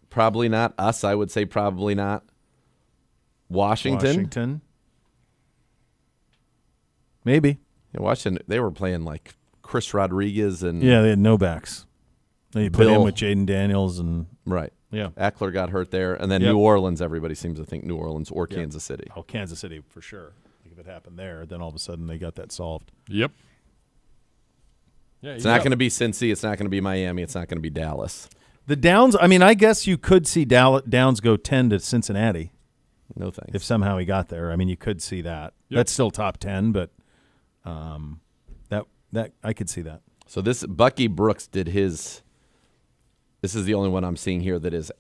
Probably not. Us, I would say probably not. Washington. Maybe. Yeah, Washington, they were playing like Chris Rodriguez and Yeah, they had no backs. They put Bill. in with Jaden Daniels and right. yeah. Eckler got hurt there, and then Yep. New Orleans. Everybody seems to think New Orleans or Yep. Kansas City. Oh, Kansas City for sure. Like if it happened there, then all of a sudden they got that solved. Yep. Yeah, It's not going to be Cincy. It's not going to be Miami. It's not going to be Dallas. The Downs, I mean, I guess you could see Downs go 10 to Cincinnati No thanks. if somehow he got there. I mean, you could see that. Yep. That's still top 10, but that I could see that. So this Bucky Brooks did his. This is the only one I'm seeing here that is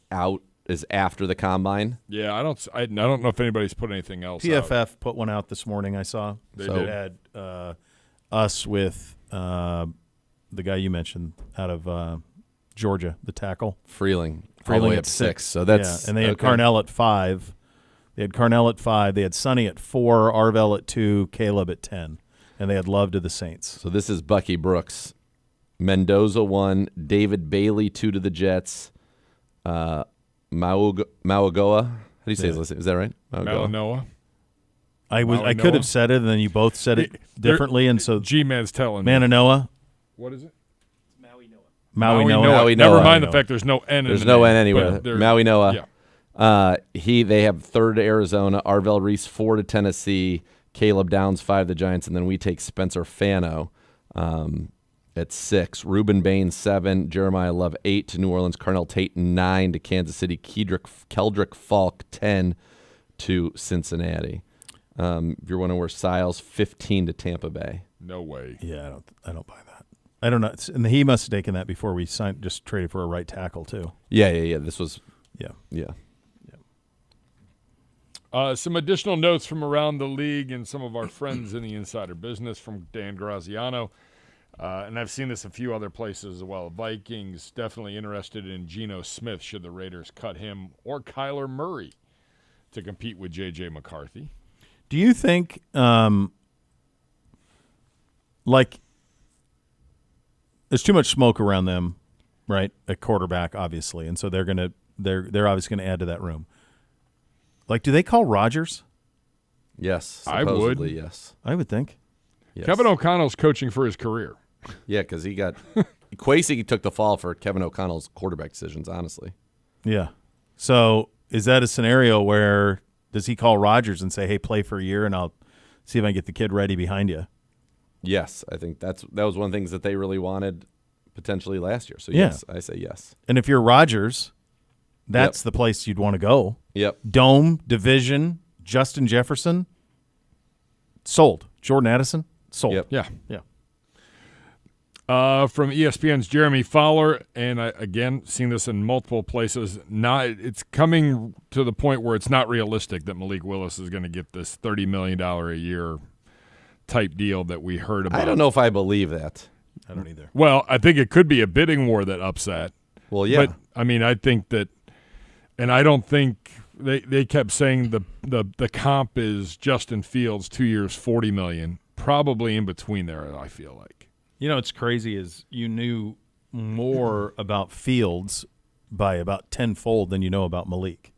after the combine. Yeah, I don't know if anybody's put anything else PFF out. put one out this morning. I saw. They so did. it had us with the guy you mentioned out of Georgia, the tackle. Freeling all the way at up 6. So that's and they had okay. Carnell at 5. They had Carnell at 5. They had Sonny at 4, Arvell at 2, Caleb at 10, and they had Love to the Saints. So this is Bucky Brooks, Mendoza 1, David Bailey 2 to the Jets, Mauagoa. How do you say his last name? Is that right? Malinois. I could have said it, and then you both said it differently, and so G-Man's telling me. Mananoa. What is it? Maui Noah. Noah. Never mind Maui the fact there's no N in There's the no name, N anywhere. but there- Maui Noah. Yeah. They have 3rd to Arizona, Arvell Reese 4 to Tennessee, Caleb Downs 5 to Giants, and then we take Spencer Fano at 6, Reuben Bain 7, Jeremiah Love 8 to New Orleans, Carnell Tate 9 to Kansas City, Keldrick Falk 10 to Cincinnati. If you're wondering where Siles 15 to Tampa Bay. No way. Yeah, I don't buy that. I don't know. And he must have taken that before we just traded for a right tackle too. Yeah. This was Yeah. Some additional notes from around the league and some of our friends in the insider business from Dan Graziano. And I've seen this a few other places as well. Vikings definitely interested in Geno Smith should the Raiders cut him, or Kyler Murray to compete with J.J. McCarthy. Do you think, there's too much smoke around them, right? At quarterback, obviously, and so they're obviously going to add to that room. Do they call Rodgers? Yes. I would. Supposedly, yes. I would think. Yes. Kevin O'Connell's coaching for his career. Yeah, because he got Kwesi took the fall for Kevin O'Connell's quarterback decisions, honestly. Yeah. So is that a scenario where does he call Rodgers and say, hey, play for a year and I'll see if I can get the kid ready behind you? Yes, I think that was one of the things that they really wanted potentially last year. So, Yeah. yes, I say yes. And if you're Rodgers, that's the place you'd want to go. Yep. Dome, division, Justin Jefferson, sold. Jordan Addison, sold. Yep. Yeah. Yeah. From ESPN's Jeremy Fowler, and I, again, seen this in multiple places. It's coming to the point where it's not realistic that Malik Willis is going to get this $30 million a year type deal that we heard about. I don't know if I believe that. I don't either. Well, I think it could be a bidding war that upset. Well, yeah. But, I mean, I think that, and I don't think they kept saying the comp is Justin Fields, 2 years, $40 million, probably in between there, I feel like. You know what's crazy is you knew more about Fields by about tenfold than you know about Malik.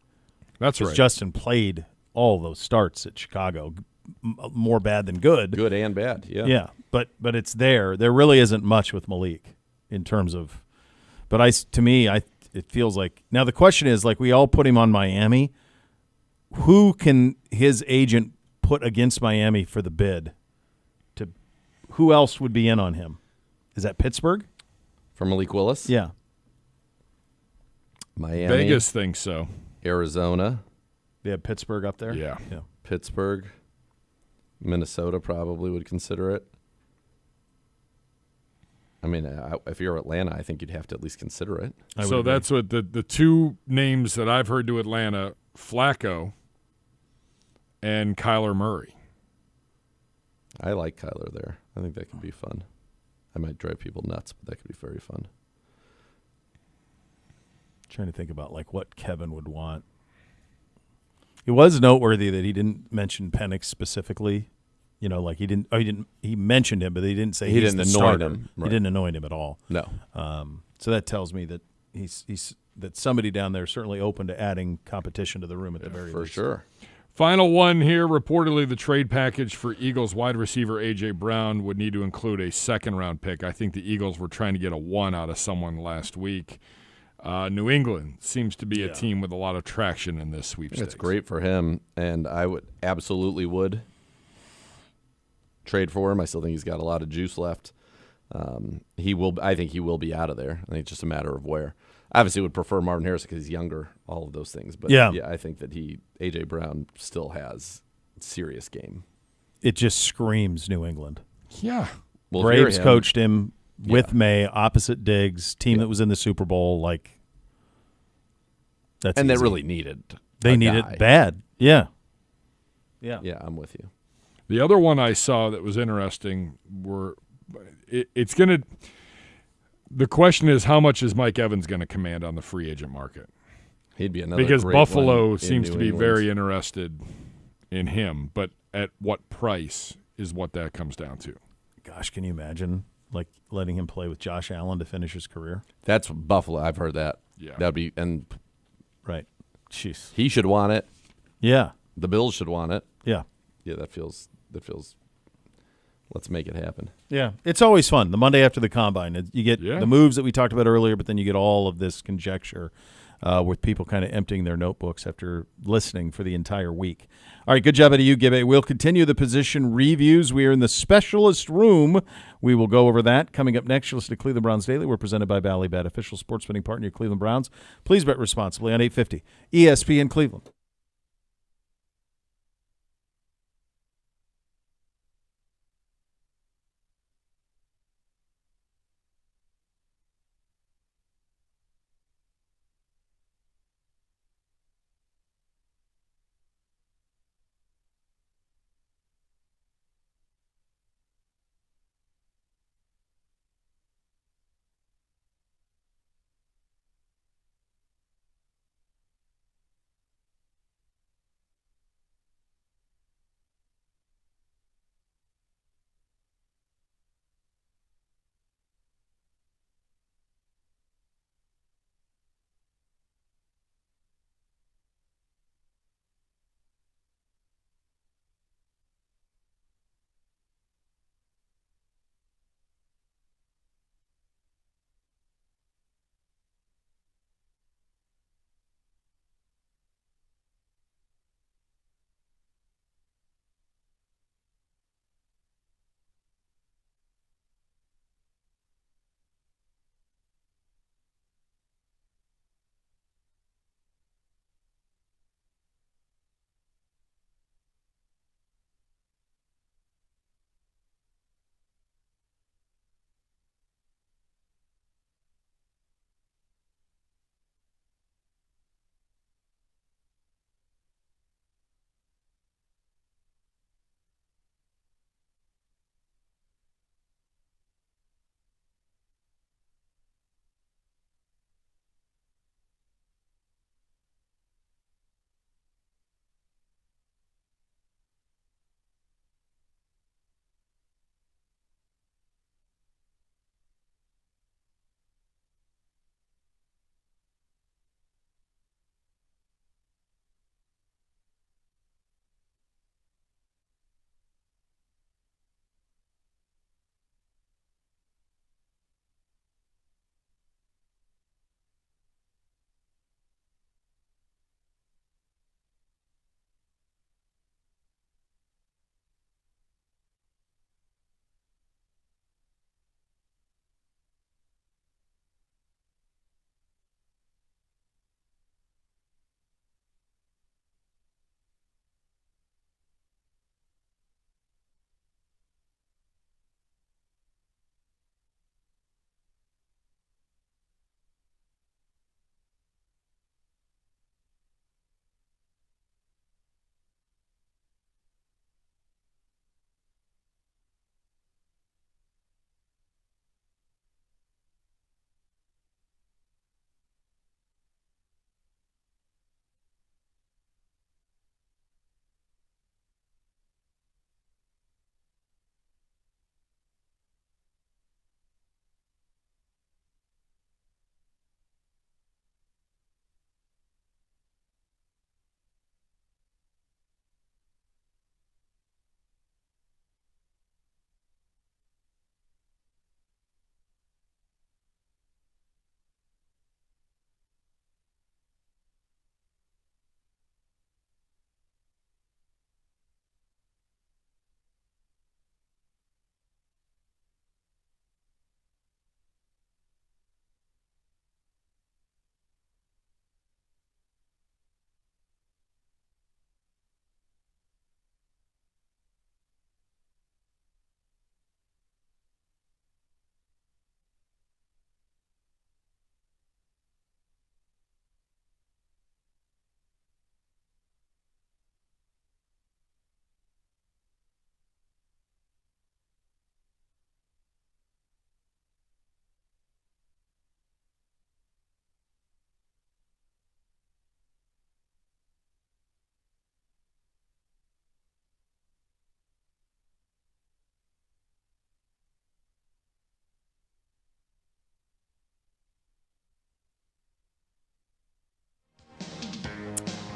That's right. Justin played all those starts at Chicago, more bad than good. Good and bad, yeah. Yeah, but it's there. There really isn't much with Malik in terms of – but it feels like – now the question is, we all put him on Miami. Who can his agent put against Miami for the bid? Who else would be in on him? Is that Pittsburgh? For Malik Willis? Yeah. Miami. Vegas thinks so. Arizona. They have Pittsburgh up there? Yeah. Pittsburgh. Minnesota probably would consider it. I mean, if you're Atlanta, I think you'd have to at least consider it. So that's what the two names that I've heard to Atlanta, Flacco and Kyler Murray. I like Kyler there. I think that could be fun. I might drive people nuts, but that could be very fun. Trying to think about what Kevin would want. It was noteworthy that he didn't mention Penix specifically. He didn't. He mentioned him, but he didn't say he he's didn't the anoint starter. him. Right. He didn't anoint him at all. No. So that tells me that he's that somebody down there is certainly open to adding competition to the room at the very For least. sure. Final one here. Reportedly, the trade package for Eagles wide receiver A.J. Brown would need to include a second-round pick. I think the Eagles were trying to get a 1 out of someone last week. New England seems to be a team with a lot of traction in this sweepstakes. It's great for him, and I would trade for him. I still think he's got a lot of juice left. I think he will be out of there. I think it's just a matter of where. Obviously, would prefer Marvin Harrison because he's younger, all of those things. But, I think that A.J. Brown still has serious game. It just screams New England. Yeah. Well, Braves coached him with May, opposite Diggs, team that was in the Super Bowl. Like, that's and easy. they really needed. They need it bad. Yeah. Yeah, I'm with you. The other one I saw that was interesting it's going to – the question is how much is Mike Evans going to command on the free agent market? He'd be another because great Buffalo one seems in to New be England. very interested in him, but at what price is what that comes down to. Gosh, can you imagine like letting him play with Josh Allen to finish his career? That's Buffalo. I've heard that. Yeah. That'd be, and Right. Jeez. he should want it. Yeah. The Bills should want it. Yeah. Yeah, that feels. Let's make it happen. Yeah. It's always fun. The Monday after the combine, you get the moves that we talked about earlier, but then you get all of this conjecture with people kind of emptying their notebooks after listening for the entire week. All right, good job out of you, Gibby. We'll continue the position reviews. We are in the specialist room. We will go over that. Coming up next, you'll listen to Cleveland Browns Daily. We're presented by Ballybet, official sports betting partner of Cleveland Browns. Please bet responsibly on 850 ESPN Cleveland.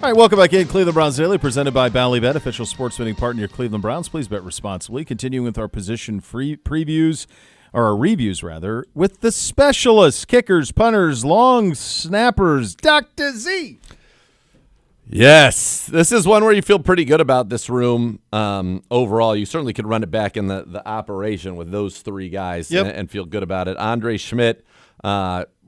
All right, welcome back in Cleveland Browns Daily, presented by Ballybet, official sports betting partner of your Cleveland Browns. Please bet responsibly. Continuing with our position-free previews, or our reviews, rather, with the specialists, kickers, punters, long snappers, Dr. Z. Yes, this is one where you feel pretty good about this room overall. You certainly could run it back in the operation with those three guys and feel good about it. Andre Schmidt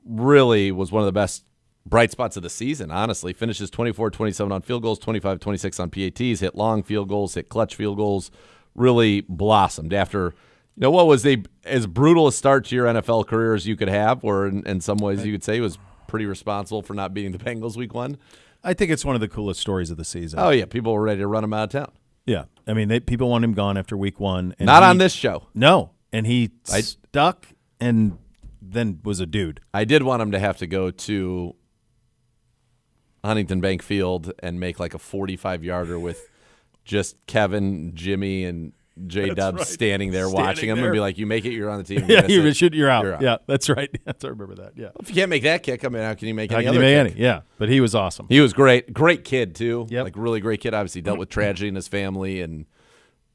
really was one of the best bright spots of the season, honestly. Finishes 24-27 on field goals, 25-26 on PATs, hit long field goals, hit clutch field goals, really blossomed after, what was as brutal a start to your NFL career as you could have, or in some ways you could say he was pretty responsible for not beating the Bengals week 1. I think it's one of the coolest stories of the season. Oh, yeah. People were ready to run him out of town. Yeah. I mean, people want him gone after week 1. And not on this show. No. And he stuck and then was a dude. I did want him to have to go to Huntington Bank Field and make like a 45-yarder with just Kevin, Jimmy, and J-Dub standing there watching him and be like, you make it, you're on the team. Yeah, you're out. Yeah, that's right. I remember that. Yeah. If you can't make that kick, I mean, how can you make any other kick? Yeah, but he was awesome. He was great. Great kid, too. Yep. Like, really great kid. Obviously dealt with tragedy in his family, and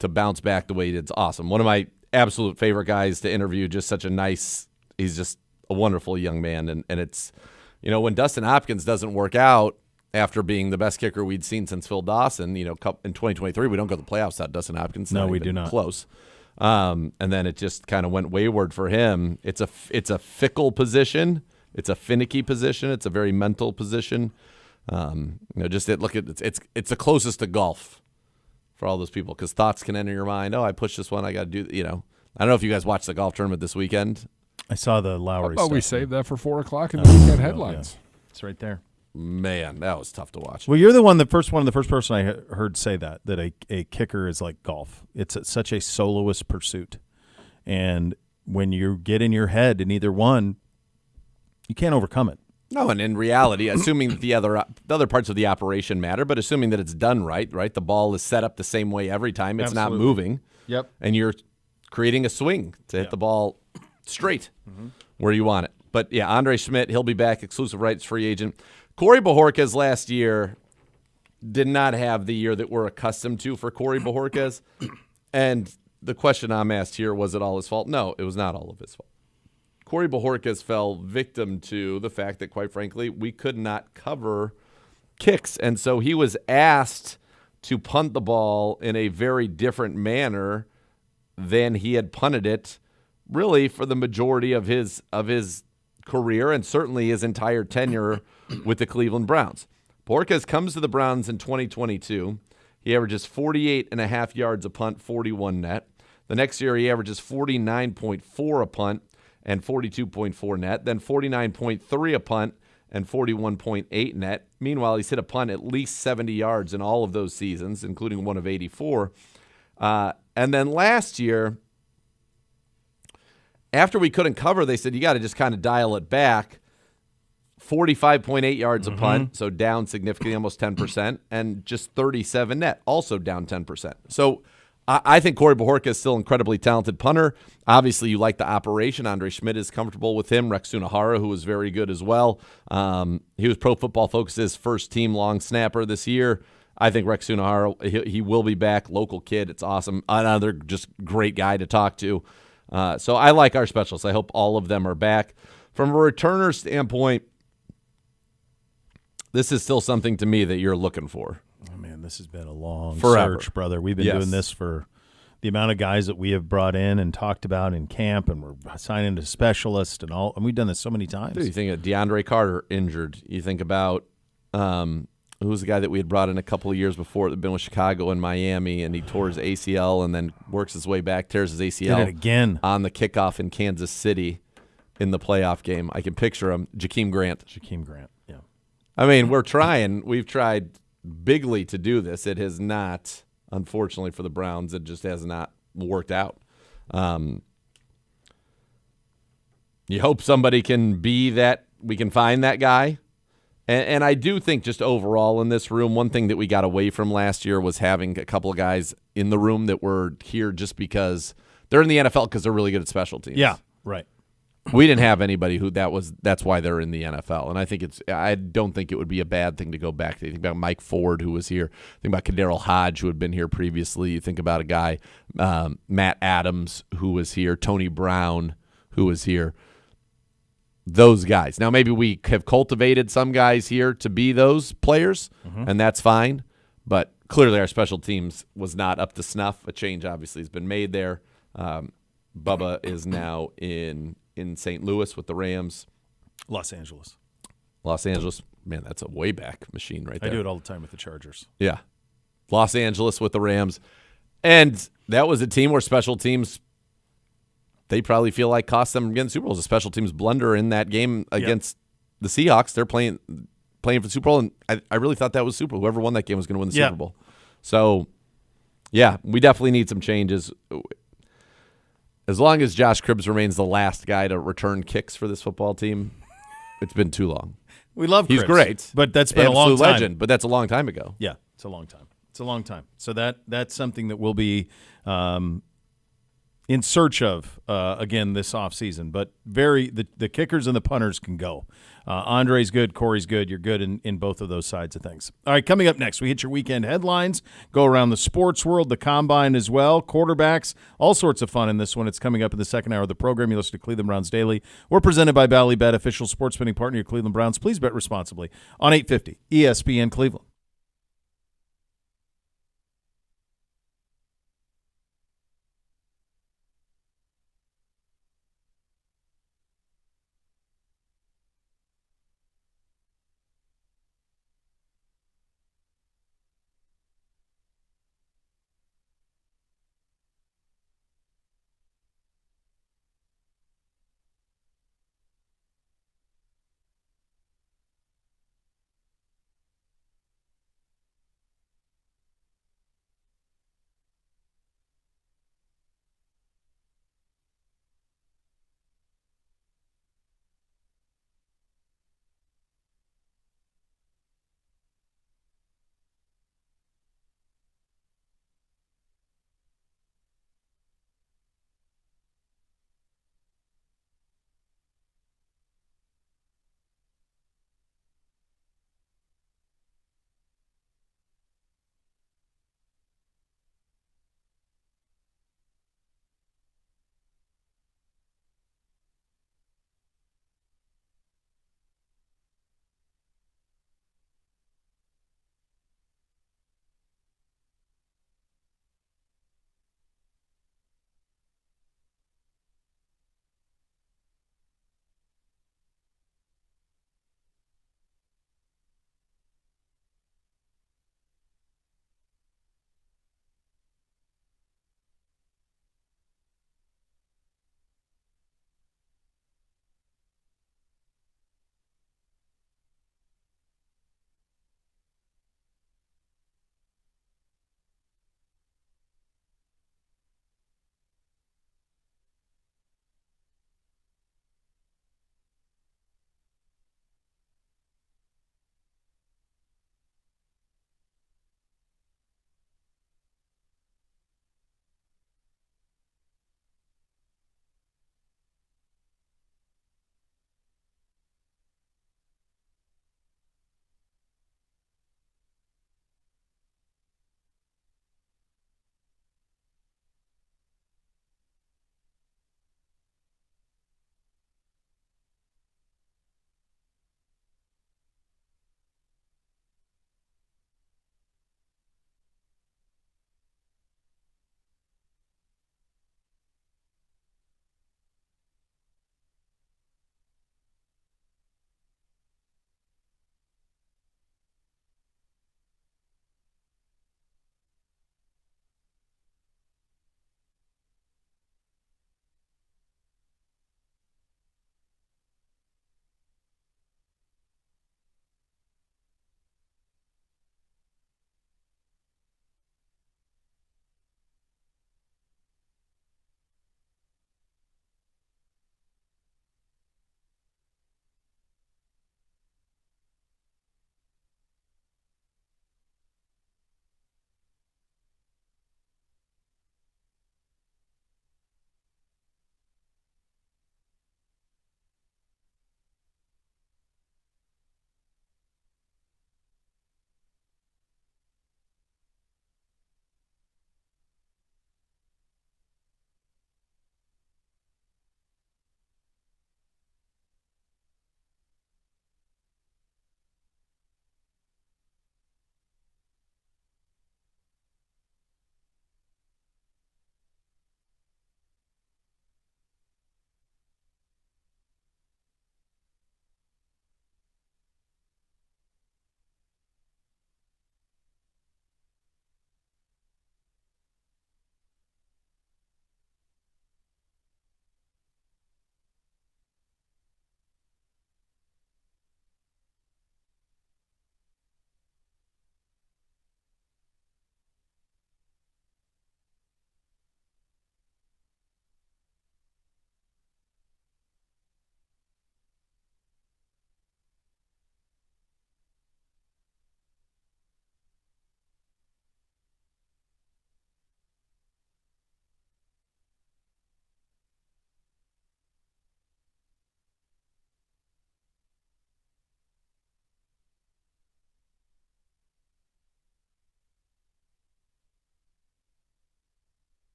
to bounce back the way he did is awesome. One of my absolute favorite guys to interview, just such a nice – he's just a wonderful young man. And it's – when Dustin Hopkins doesn't work out after being the best kicker we'd seen since Phil Dawson, in 2023, we don't go to the playoffs without Dustin Hopkins. No, we do not. Close. And then it just kind of went wayward for him. It's a fickle position. It's a finicky position. It's a very mental position. It's the closest to golf for all those people, because thoughts can enter your mind. Oh, I pushed this one. I got to do. I don't know if you guys watched the golf tournament this weekend. I saw the Lowry. Oh, we saved that for 4:00 in the weekend headlines. Yeah. It's right there. Man, that was tough to watch. Well, you're the first person I heard say that a kicker is like golf. It's such a soloist pursuit. And when you get in your head in either one, you can't overcome it. No, and in reality, assuming that the other parts of the operation matter, but assuming that it's done right, the ball is set up the same way every time. It's Absolutely. Not moving. Yep. And you're creating a swing to hit the ball straight where you want it. But, yeah, Andre Schmidt, he'll be back, exclusive rights free agent. Corey Bojorquez last year did not have the year that we're accustomed to for Corey Bojorquez. And the question I'm asked here, was it all his fault? No, it was not all of his fault. Corey Bojorquez fell victim to the fact that, quite frankly, we could not cover kicks. And so he was asked to punt the ball in a very different manner than he had punted it really for the majority of his career, and certainly his entire tenure with the Cleveland Browns. Bojorquez comes to the Browns in 2022. He averages 48.5 yards a punt, 41 net. The next year he averages 49.4 a punt and 42.4 net, then 49.3 a punt and 41.8 net. Meanwhile, he's hit a punt at least 70 yards in all of those seasons, including one of 84. And then last year, after we couldn't cover, they said, you got to just kind of dial it back. 45.8 yards a punt, so down significantly, almost 10%, and just 37 net, also down 10%. So I think Corey Bojorquez is still an incredibly talented punter. Obviously, you like the operation. Andre Schmidt is comfortable with him. Rex Sunahara, who was very good as well. He was Pro Football Focus's first-team long snapper this year. I think Rex Sunahara, he will be back. Local kid. It's awesome. Another just great guy to talk to. So I like our specialists. I hope all of them are back. From a returner standpoint, this is still something to me that you're looking for. Oh, man, this has been a long Forever. search, brother. We've been doing this for the amount of guys that we have brought in and talked about in camp, and we're signing to specialists and all. And we've done this so many times. Dude, you think of DeAndre Carter injured. You think about who was the guy that we had brought in a couple of years before that had been with Chicago and Miami, and he tore his ACL and then works his way back, tears his ACL. Did it again. On the kickoff in Kansas City in the playoff game. I can picture him. Jakeem Grant. Yeah. I mean, we're trying. We've tried bigly to do this. It has not, unfortunately for the Browns, it just has not worked out. You hope somebody can be that, we can find that guy. And I do think just overall in this room, one thing that we got away from last year was having a couple of guys in the room that were here just because they're in the NFL because they're really good at special teams. Yeah, right. We didn't have anybody who that's why they're in the NFL. And I don't think it would be a bad thing to go back. You think about Mike Ford, who was here. Think about Kadarrell Hodge, who had been here previously. You think about a guy, Matt Adams, who was here, Tony Brown, who was here. Those guys. Now, maybe we have cultivated some guys here to be those players, and that's fine. But clearly our special teams was not up to snuff. A change obviously has been made there. Bubba is now in St. Louis with the Rams. Los Angeles. Man, that's a way back machine right there. I do it all the time with the Chargers. Yeah. Los Angeles with the Rams. And that was a team where special teams, they probably feel like cost them getting Super Bowls. A special teams blunder in that game against the Seahawks. They're playing for the Super Bowl, and I really thought that was Super Bowl. Whoever won that game was going to win the Super Bowl. So, yeah, we definitely need some changes. As long as Josh Cribbs remains the last guy to return kicks for this football team, it's been too long. We love Cribbs. He's great. But that's been a Absolute long time. legend, but that's a long time ago. Yeah, it's a long time. So that's something that we'll be in search of again this offseason. But the kickers and the punters can go. Andre's good, Corey's good. You're good in both of those sides of things. All right, coming up next, we hit your weekend headlines, go around the sports world, the combine as well, quarterbacks, all sorts of fun in this one. It's coming up in the second hour of the program. You listen to Cleveland Browns Daily. We're presented by Ballybet, official sports betting partner of Cleveland Browns. Please bet responsibly on 850 ESPN Cleveland.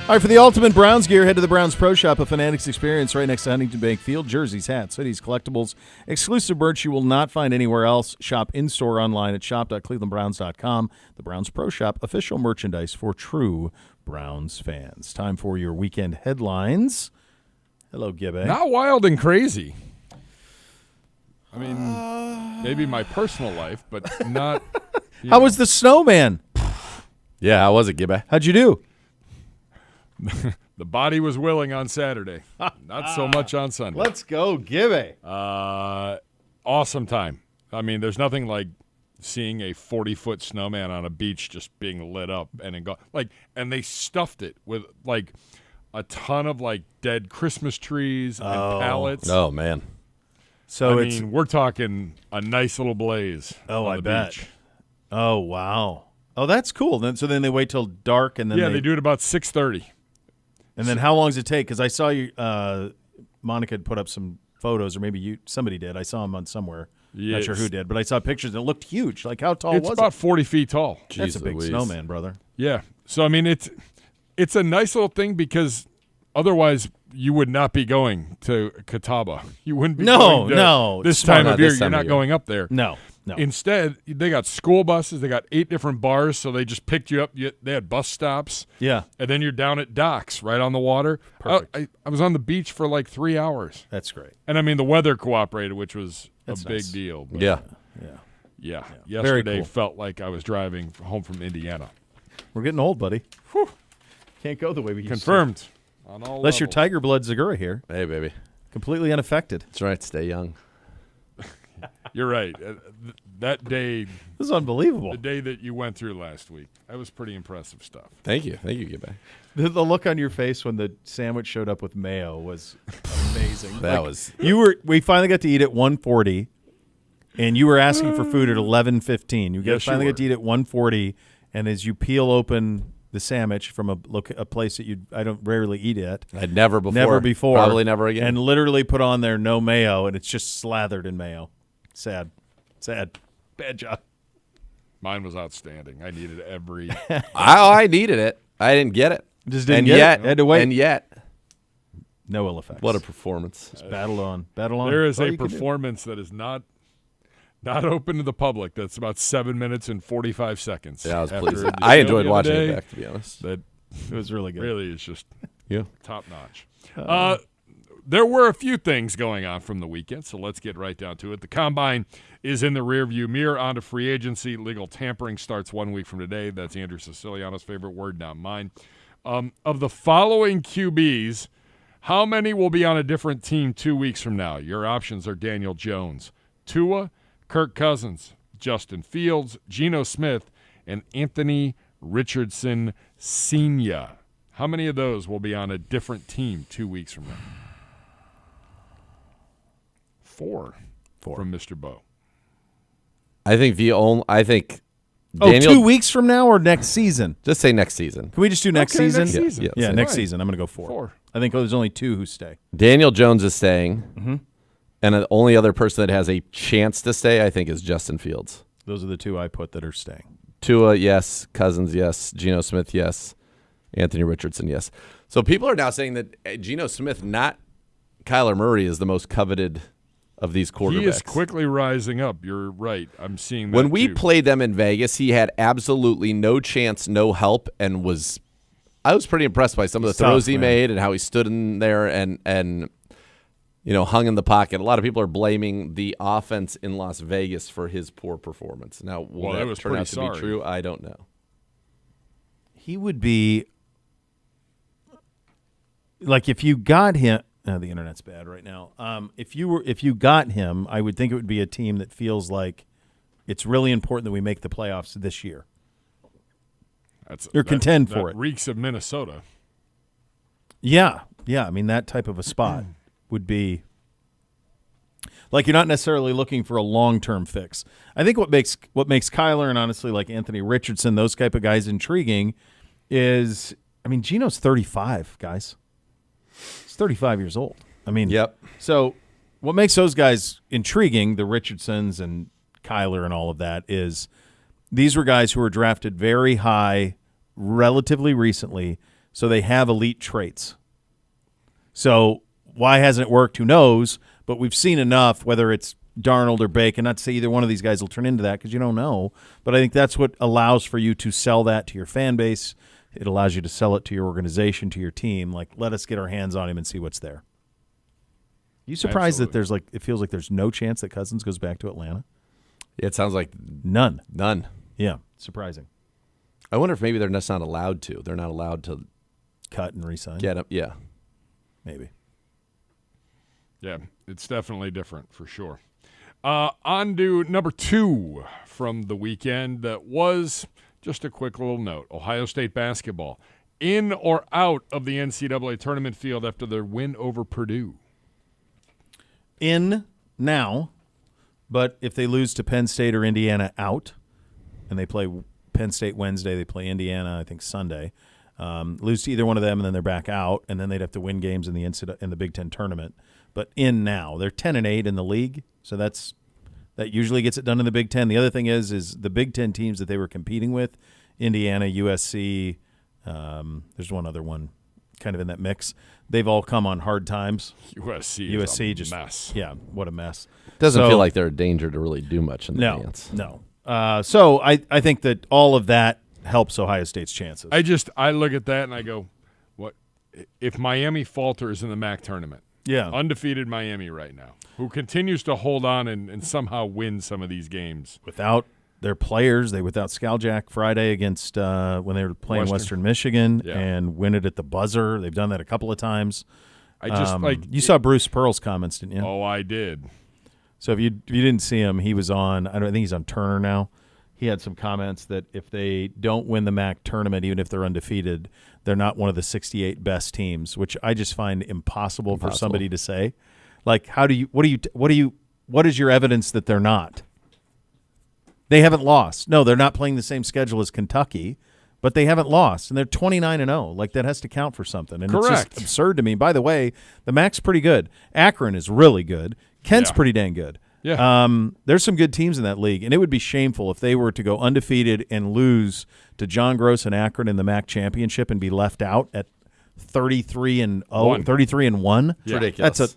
All right, for the ultimate Browns gear, head to the Browns Pro Shop, a Fanatics experience right next to Huntington Bank Field. Jerseys, hats, hoodies, collectibles, exclusive merch you will not find anywhere else. Shop in-store, online at shop.clevelandbrowns.com. The Browns Pro Shop, official merchandise for true Browns fans. Time for your weekend headlines. Hello, Gibby. Not wild and crazy. I mean, maybe my personal life, but not. How was the snowman? Yeah, how was it, Gibby? How'd you do? The body was willing on Saturday, not so much on Sunday. Let's go, Gibby. Awesome time. I mean, there's nothing like seeing a 40-foot snowman on a beach just being lit up and then go and they stuffed it with like a ton of like dead Christmas trees and pallets. Oh man. So I mean, we're talking a nice little blaze. Oh, on I the bet. beach. Oh, wow. Oh, that's cool. Then they wait till dark and then they do it about 6:30. And then how long does it take? Because I saw you, Monica had put up some photos, or maybe somebody did. I saw them on somewhere. Not sure who did, but I saw pictures and it looked huge. Like how tall was it? It's about 40 feet tall. That's a big snowman, brother. Yeah. So I mean, it's a nice little thing because otherwise you would not be going to Catawba. You wouldn't be going to this time of year. You're not going up there. No. Instead, they got school buses. They got 8 different bars, so they just picked you up. They had bus stops. Yeah. And then you're down at docks right on the water. Perfect. I was on the beach for like 3 hours. That's great. And, I mean, the weather cooperated, which was That's a big nice. deal. But Yeah. Yesterday cool. felt like I was driving home from Indiana. We're getting old, buddy. Whew. Can't go the way we used Confirmed. On all to. Unless you're levels. Tiger Blood Zagura here. Hey, baby. Completely unaffected. That's right. Stay young. You're right. That day, This is unbelievable. the day that you went through last week, that was pretty impressive stuff. Thank you, Gibby. The look on your face when the sandwich showed up with mayo was amazing. That was. We finally got to eat at 1:40, and you were asking for food at 11:15. You Yes, finally you got to eat at 1:40, and as you peel open the sandwich from a place that I don't rarely eat at. I'd never before. Probably never again. And literally put on there no mayo, and it's just slathered in mayo. Sad. Bad job. Mine was outstanding. I needed every. I needed it. I didn't get it. Just didn't and get yet, it. Had to wait. And yet, No ill effects. what a performance! Just battle on. There is That's all a you can do. performance that is not open to the public. That's about 7 minutes and 45 seconds. Yeah, I was After pleased. the I show enjoyed the other watching day, it back, to be honest. That It was really good. really is just Yeah. top notch. There were a few things going on from the weekend, so let's get right down to it. The Combine is in the rearview mirror. On to free agency. Legal tampering starts 1 week from today. That's Andrew Siciliano's favorite word, not mine. Of the following QBs, how many will be on a different team 2 weeks from now? Your options are Daniel Jones, Tua, Kirk Cousins, Justin Fields, Geno Smith, and Anthony Richardson Sr. How many of those will be on a different team 2 weeks from now? Four from Mr. Bo. I think Daniel. 2 weeks from now or next season? Just say next season. Can we just do next Okay, season? next season. Yeah, Yeah, same. next Right. season. I'm going to go 4. 4. I think there's only 2 who stay. Daniel Jones is staying, and the only other person that has a chance to stay, I think, is Justin Fields. Those are the 2 I put that are staying. Tua, yes. Cousins, yes. Geno Smith, yes. Anthony Richardson, yes. So people are now saying that Geno Smith, not Kyler Murray, is the most coveted of these quarterbacks. He is quickly rising up. You're right. I'm seeing that When we too. played them in Vegas, he had absolutely no chance, no help, and I was pretty impressed by some of the He's throws tough, he man. made and how he stood in there and hung in the pocket. A lot of people are blaming the offense in Las Vegas for his poor performance. Now, will Well, that it was turn pretty out to sorry. be true? I don't know. He would be like if you got him. The internet's bad right now. If you got him, I would think it would be a team that feels like it's really important that we make the playoffs this year. Contend for it. Reeks of Minnesota. Yeah. I mean, that type of a spot would be like you're not necessarily looking for a long-term fix. I think what makes Kyler and honestly like Anthony Richardson, those type of guys intriguing is, I mean, Geno's 35, guys. He's 35 years old. I mean, Yep. So what makes those guys intriguing, the Richardsons and Kyler and all of that, is these were guys who were drafted very high relatively recently so they have elite traits. So why hasn't it worked? Who knows? But we've seen enough, whether it's Darnold or Bacon, not to say either one of these guys will turn into that because you don't know. But I think that's what allows for you to sell that to your fan base. It allows you to sell it to your organization, to your team. Like, let us get our hands on him and see what's there. You surprised that there's it feels like there's no chance that Cousins goes back to Atlanta? Yeah, it sounds like None. Yeah, surprising. I wonder if maybe they're just not allowed to. They're not allowed to Cut and re-sign. get him. Yeah. Maybe. Yeah, it's definitely different for sure. On to number 2 from the weekend. That was just a quick little note. Ohio State basketball in or out of the NCAA tournament field after their win over Purdue. In now, but if they lose to Penn State or Indiana, out. And they play Penn State Wednesday. They play Indiana, I think, Sunday. Lose to either one of them, and then they're back out. And then they'd have to win games in the Big Ten tournament. But in now, they're 10-8 in the league, so that usually gets it done in the Big Ten. The other thing is the Big Ten teams that they were competing with, Indiana, USC. There's one other one, kind of in that mix. They've all come on hard times. USC is a just mess. Yeah, what a mess. Doesn't feel like they're a danger to really do much in the dance. No. So I think that all of that helps Ohio State's chances. I look at that and I go, what if Miami falters in the MAC tournament? Yeah. Undefeated Miami right now, who continues to hold on and somehow win some of these games. Without their players, without Scaljak Friday against when they were playing Western Michigan and win it at the buzzer. They've done that a couple of times. You saw Bruce Pearl's comments, didn't you? Oh, I did. So if you didn't see him, he was on. I think he's on Turner now. He had some comments that if they don't win the MAC tournament, even if they're undefeated, they're not one of the 68 best teams, which I just find impossible for somebody to say. Like, what is your evidence that they're not? They haven't lost. No, they're not playing the same schedule as Kentucky, but they haven't lost, and they're 29-0. Like, that has to count for something. And Correct. It's just absurd to me. By the way, the MAC's pretty good. Akron is really good. Kent's pretty dang good. Yeah. There's some good teams in that league, and it would be shameful if they were to go undefeated and lose to John Gross and Akron in the MAC championship and be left out at 33-0, 33-1. It's ridiculous.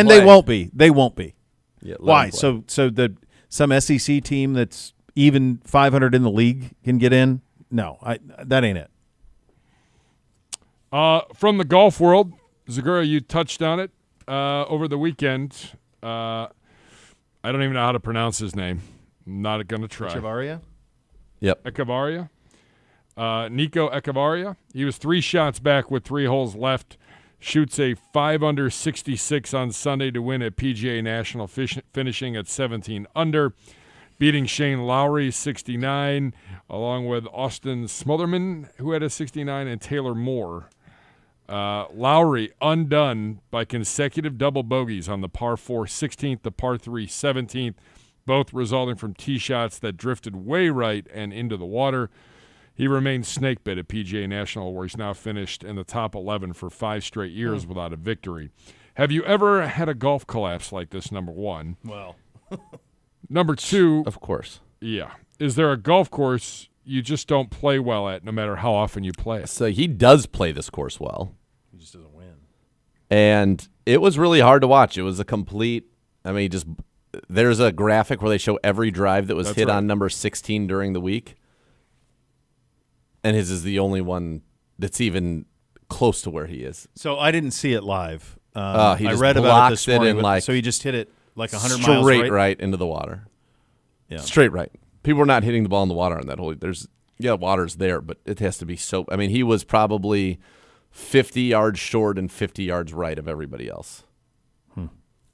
They won't be. They won't be. Yeah, why? So some SEC team that's even 500 in the league can get in? No, that ain't it. From the golf world, Zagura, you touched on it over the weekend. I don't even know how to pronounce his name. I'm not going to try. Echevarria? Yep. Echevarria. Nico Echevarria. He was 3 shots back with 3 holes left. Shoots a 5 under 66 on Sunday to win at PGA National, finishing at 17 under, beating Shane Lowry 69, along with Austin Smotherman, who had a 69, and Taylor Moore. Lowry undone by consecutive double bogeys on the par 4 16th, the par 3 17th, both resulting from tee shots that drifted way right and into the water. He remains snakebit at PGA National, where he's now finished in the top 11 for 5 straight years without a victory. Have you ever had a golf collapse like this, number one? Well. Number two. Of course. Yeah. Is there a golf course you just don't play well at no matter how often you play it? So he does play this course well. He just doesn't win. And it was really hard to watch. It was a complete there's a graphic where they show every drive that was hit on number 16 during the week. And his is the only one that's even close to where he is. So I didn't see it live. He I just read about it this morning. in so he just hit it like 100 miles straight right into the water. Yeah. Straight right. People are not hitting the ball in the water on that hole. Water's there, but it has to be so. I mean, he was probably 50 yards short and 50 yards right of everybody else.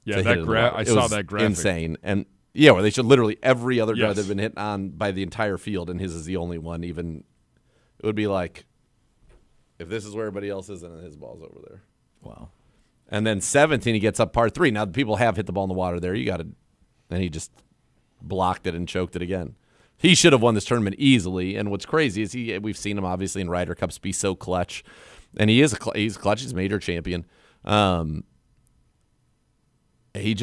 Yeah, I saw that graphic. Insane. And yeah, where they should literally every other guy that's been hit on by the entire field, and his is the only one. Even it would be like if this is where everybody else is, and his ball's over there. Wow. And then 17, he gets up par 3. Now, people have hit the ball in the water there. And he just blocked it and choked it again. He should have won this tournament easily. And what's crazy is we've seen him, obviously, in Ryder Cups be so clutch. And he's clutch. He's a major champion. He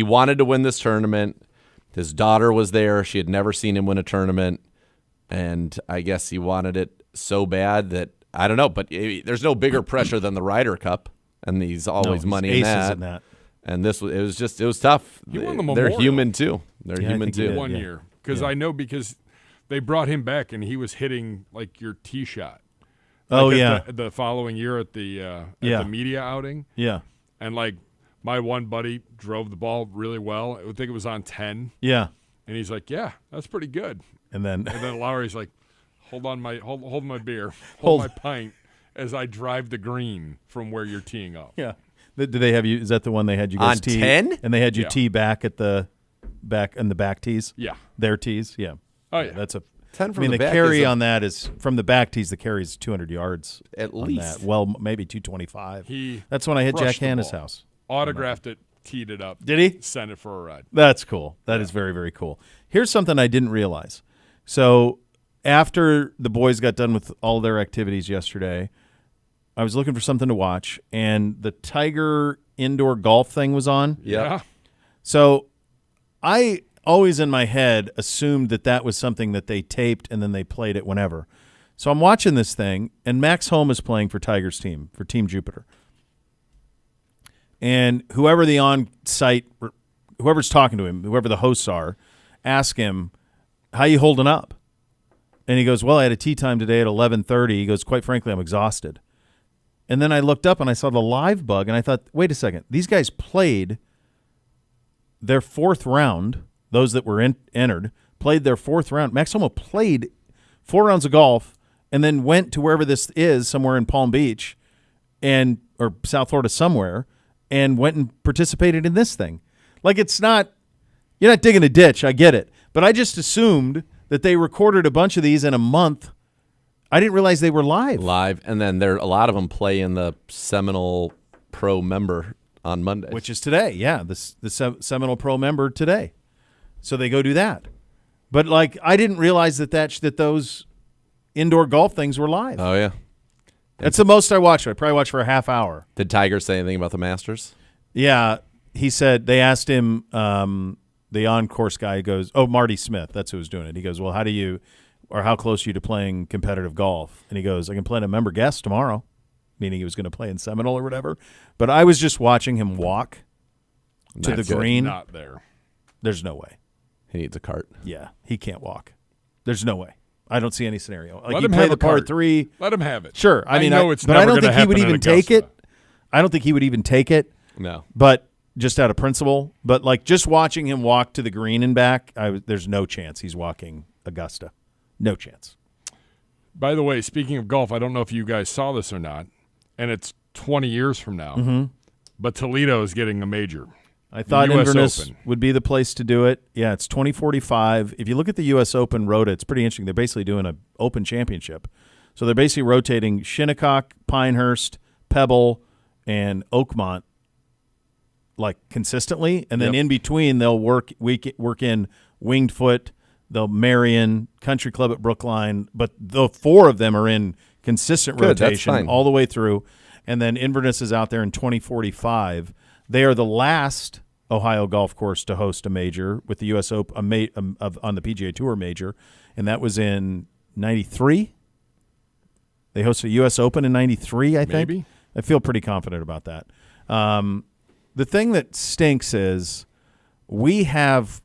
wanted to win this tournament. His daughter was there. She had never seen him win a tournament. And I guess he wanted it so bad that I don't know, but there's no bigger pressure than the Ryder Cup, and he's always money in aces that. in that. And it was tough. He won the They're Memorial. human too. They're Yeah, I human think he too. did. One Yeah. year. Because Yeah. I know because they brought him back and he was hitting like your tee shot. Oh, Like yeah. the following year at the Yeah. media outing. Yeah. And like my one buddy drove the ball really well. I would think it was on 10. Yeah. And he's like, yeah, that's pretty good. And then And then Lowry's like, hold my beer, Hold- hold my pint as I drive the green from where you're teeing up. yeah. Did they have you? Is that the one they had you guys On tee 10? And they had you Yeah. tee back at the back tees. Yeah. Their tees. Yeah. Oh, yeah. That's a. 10 I from mean, the the back carry is on that is from the back tees. The carry is 200 yards at on least. that. Well, maybe 225. He That's when I hit Jack crushed the Hanna's ball. house. Autographed it, teed it up. Did he? Sent it for a ride. That's cool. That is very, very cool. Here's something I didn't realize. So after the boys got done with all their activities yesterday, I was looking for something to watch, and the Tiger indoor golf thing was on. Yep. Yeah. So I always in my head assumed that was something that they taped and then they played it whenever. So I'm watching this thing, and Max Home is playing for Tiger's team, for Team Jupiter. And whoever the on-site, whoever's talking to him, whoever the hosts are, ask him, how you holding up? And he goes, well, I had a tee time today at 11:30. He goes, quite frankly, I'm exhausted. And then I looked up and I saw the live bug, and I thought, wait a second. These guys played their fourth round, those that were entered, played their fourth round. Max Homa played 4 rounds of golf and then went to wherever this is, somewhere in Palm Beach or South Florida somewhere, and went and participated in this thing. Like, it's not – you're not digging a ditch. I get it. But I just assumed that they recorded a bunch of these in a month. I didn't realize they were live. Live, and then a lot of them play in the Seminole Pro member on Monday. Which is today, yeah, the Seminole Pro member today. So they go do that. But, like, I didn't realize that those indoor golf things were live. Oh, yeah. That's the most I watched. I probably watched for a half hour. Did Tiger say anything about the Masters? Yeah, he said they asked him, the on-course guy goes, Marty Smith, that's who was doing it. He goes, well, how close are you to playing competitive golf? And he goes, I can play in a member guest tomorrow, meaning he was going to play in Seminole or whatever. But I was just watching him walk to the Not good. green. Not there. There's no way. He needs a cart. Yeah, he can't walk. There's no way. I don't see any scenario. Like, Let he him played have the a par cart. 3. Let him have it. Sure. I mean, know it's but I never don't gonna think he would happen even at take it. Augusta. I don't think he would even take it. No. But just out of principle. But, like, just watching him walk to the green and back, there's no chance he's walking Augusta. No chance. By the way, speaking of golf, I don't know if you guys saw this or not, and it's 20 years from now, Mm-hmm. but Toledo is getting a major. I thought US Inverness Open. would be the place to do it. Yeah, it's 2045. If you look at the U.S. Open rota, it's pretty interesting. They're basically doing an Open Championship. So they're basically rotating Shinnecock, Pinehurst, Pebble, and Oakmont, like, consistently. And then Yep. in between, they'll work in Winged Foot, they'll Marion, Country Club at Brookline. But the 4 of them are in consistent Good, that's rotation fine. all the way through. And then Inverness is out there in 2045. They are the last Ohio golf course to host a major with the U.S. Open on the PGA Tour major, and that was in '93. They hosted a U.S. Open in '93, I think. Maybe. I feel pretty confident about that. The thing that stinks is we have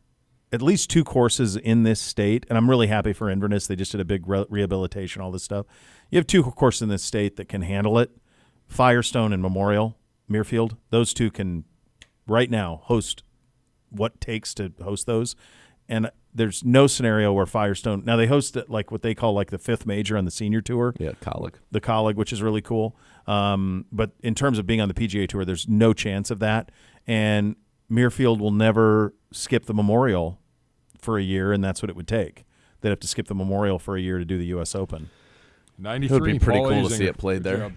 at least 2 courses in this state, and I'm really happy for Inverness. They just did a big rehabilitation, all this stuff. You have 2 courses in this state that can handle it, Firestone and Memorial. Muirfield, those 2 can right now host what takes to host those. And there's no scenario where Firestone – now they host it like what they call like the 5th major on the senior tour. Yeah, Colleague. The Colleague, which is really cool. But in terms of being on the PGA Tour, there's no chance of that. And Muirfield will never skip the Memorial for a year, and that's what it would take. They'd have to skip the Memorial for a year to do the U.S. Open. 93. It would be pretty Paul cool to see Azinger. it played Good there. job.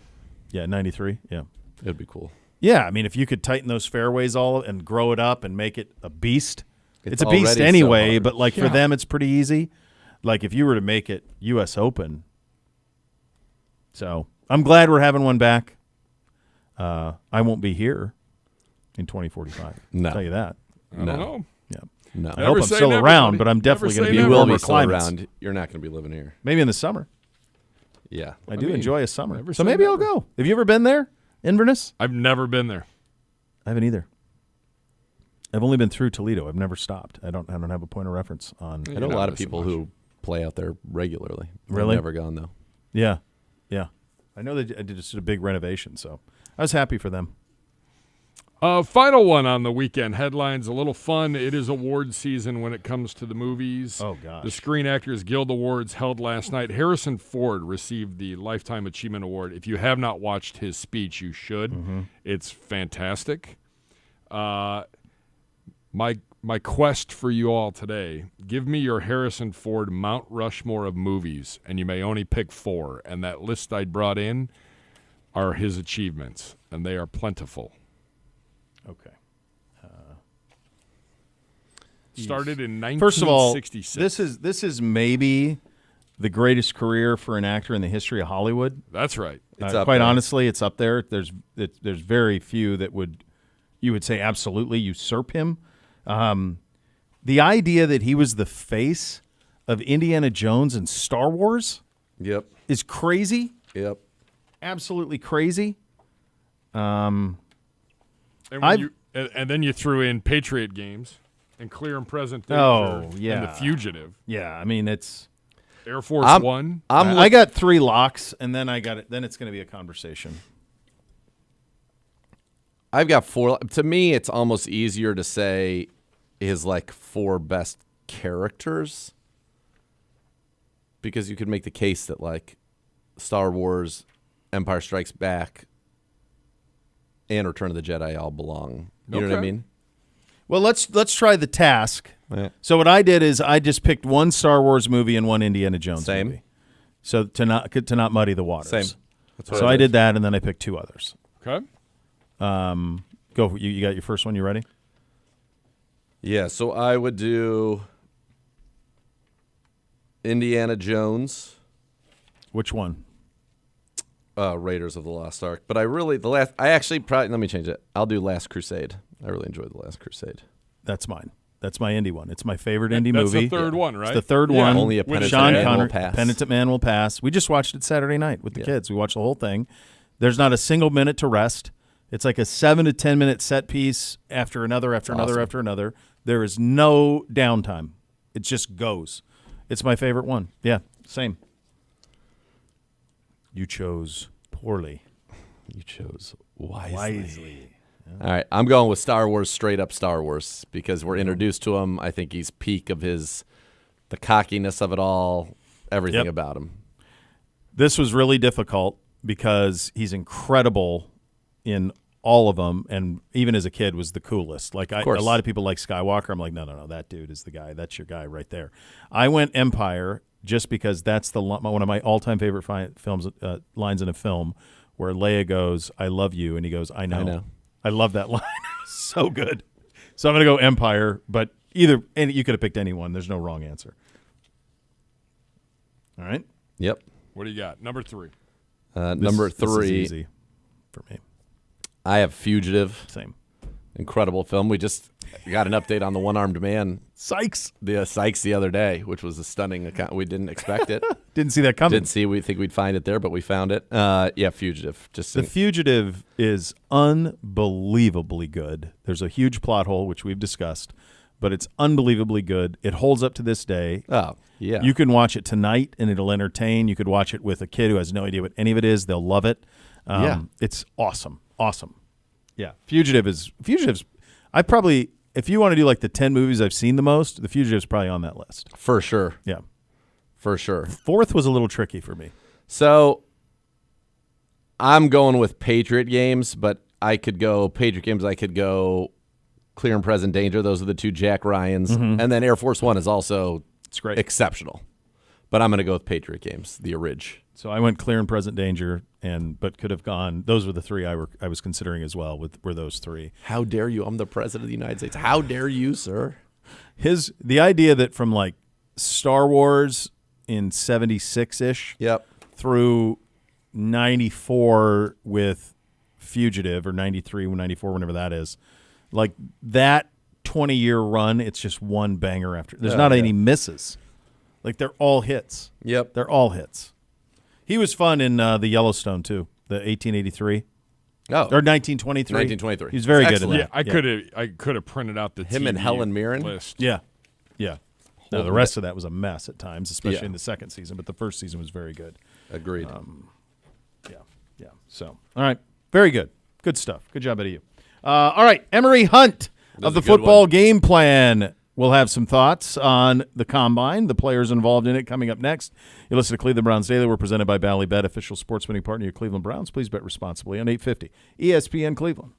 Yeah, 93, yeah. It would be cool. Yeah, I mean, if you could tighten those fairways all and grow it up and make it a beast. It's a already beast so anyway, hard. but, like, for Yeah. them it's pretty easy. Like, if you were to make it U.S. Open. So I'm glad we're having one back. I won't be here in 2045. No. I'll tell you that. I don't know. Yeah. No. I hope I'm say still never, around, buddy. but I'm definitely Never going to say be in You will warmer be still climates. around. You're not going to be living here. Maybe in the summer. Yeah. I do enjoy a summer. never So say maybe I'll never. go. Have you ever been there, Inverness? I've never been there. I haven't either. I've only been through Toledo. I've never stopped. I don't have a point of reference on. I know a lot of people who play out there regularly. Really? I've never gone, though. Yeah. I know they did just a big renovation, so I was happy for them. Final one on the weekend headlines. A little fun. It is award season when it comes to the movies. Oh, gosh. The Screen Actors Guild Awards held last night. Harrison Ford received the Lifetime Achievement Award. If you have not watched his speech, you should. Mm-hmm. It's fantastic. My quest for you all today, give me your Harrison Ford Mount Rushmore of movies, and you may only pick 4. And that list I brought in are his achievements, and they are plentiful. Okay. Started in 1966. First of all, this is maybe the greatest career for an actor in the history of Hollywood. That's right. It's up quite there. honestly, it's up there. There's very few that you would say absolutely usurp him. The idea that he was the face of Indiana Jones and Star Wars Yep. is crazy. Yep. Absolutely crazy. And then you threw in Patriot Games and Clear and Present Danger Oh, yeah. and The Fugitive. Yeah, I mean it's. Air Force One. I got 3 locks, and then Then it's going to be a conversation. I've got 4. To me, it's almost easier to say his 4 best characters, because you could make the case that Star Wars, Empire Strikes Back, and Return of the Jedi all belong. You know what I Okay. mean? Well, let's try the task. Yeah. So what I did is I just picked 1 Star Wars movie and 1 Indiana Jones Same. movie. So to not muddy the waters. Same. That's what So I did that, and then I picked 2 others. Okay. Go. You got your first one. You ready? Yeah, so I would do Indiana Jones, Which one? Raiders of the Lost Ark. But let me change it. I'll do Last Crusade. I really enjoyed The Last Crusade. That's mine. That's my indie one. It's my favorite indie That's movie. the third one, right? It's the third Yeah. one. Only a With penitent Sean man Connery. will pass. Penitent Man Will Pass. We just watched it Saturday night with the kids. We watched the whole thing. There's not a single minute to rest. It's like a 7 to 10 minute set piece after another, after another, awesome. after another. There is no downtime. It just goes. It's my favorite one. Yeah, same. You chose poorly. You chose wisely. Wisely. All right, I'm going with Star Wars, straight up Star Wars, because we're introduced to him. I think he's peak of the cockiness of it all, everything Yep. about him. This was really difficult because he's incredible in all of them, and even as a kid was the coolest. A course. lot of people like Skywalker. I'm like, no, that dude is the guy. That's your guy right there. I went Empire just because that's one of my all-time favorite films lines in a film where Leia goes, "I love you," and he goes, "I know." I know. I love that line. So good. So I'm going to go Empire, but you could have picked anyone. There's no wrong answer. All right. Yep. What do you got? Number 3. Number This is 3, easy for me. I have Fugitive. Same. Incredible film. We just got an update on the One-Armed Man, Sykes. the Sykes, the other day, which was a stunning account. We didn't expect it. Didn't see that coming. Didn't see. We think we'd find it there, but we found it. Yeah, Fugitive. Just The Fugitive is unbelievably good. There's a huge plot hole, which we've discussed, but it's unbelievably good. It holds up to this day. oh yeah. You can watch it tonight, and it'll entertain. You could watch it with a kid who has no idea what any of it is. They'll love it. Yeah. It's awesome. Awesome. Yeah. Fugitive's. I probably, if you want to do the 10 movies I've seen the most, The Fugitive's probably on that list. For sure. Yeah. For sure. 4th was a little tricky for me. So I'm going with Patriot Games, but I could go Patriot Games. I could go Clear and Present Danger. Those are the 2 Jack Ryans. Mm-hmm. And then Air Force One is also It's great. exceptional. But I'm going to go with Patriot Games, the orig. So I went Clear and Present Danger, but could have gone. Those were the 3 I was considering as well. Were those 3? How dare you? I'm the president of the United States. How dare you, sir? The idea that from Star Wars in 76-ish Yep. through 94 with Fugitive, or 93, 94, whenever that is, that 20-year run, it's just one banger after. There's not any misses. They're all hits. Yep. They're all hits. He was fun in the Yellowstone, too, the 1883. Oh. Or 1923. 1923. He was very good in Excellent. that. I could have printed out the Him TV and Helen Mirren? list. Yeah. No, the rest of that was a mess at times, especially Yeah. in the second season, but the first season was very good. Agreed. Yeah. So, all right. Very good. Good stuff. Good job out of you. All right. Emory Hunt of the a good football one. game plan will have some thoughts on the combine, the players involved in it coming up next. You listen to Cleveland Browns Daily. We're presented by Ballybet, official sports betting partner of your Cleveland Browns. Please bet responsibly on 850 ESPN Cleveland.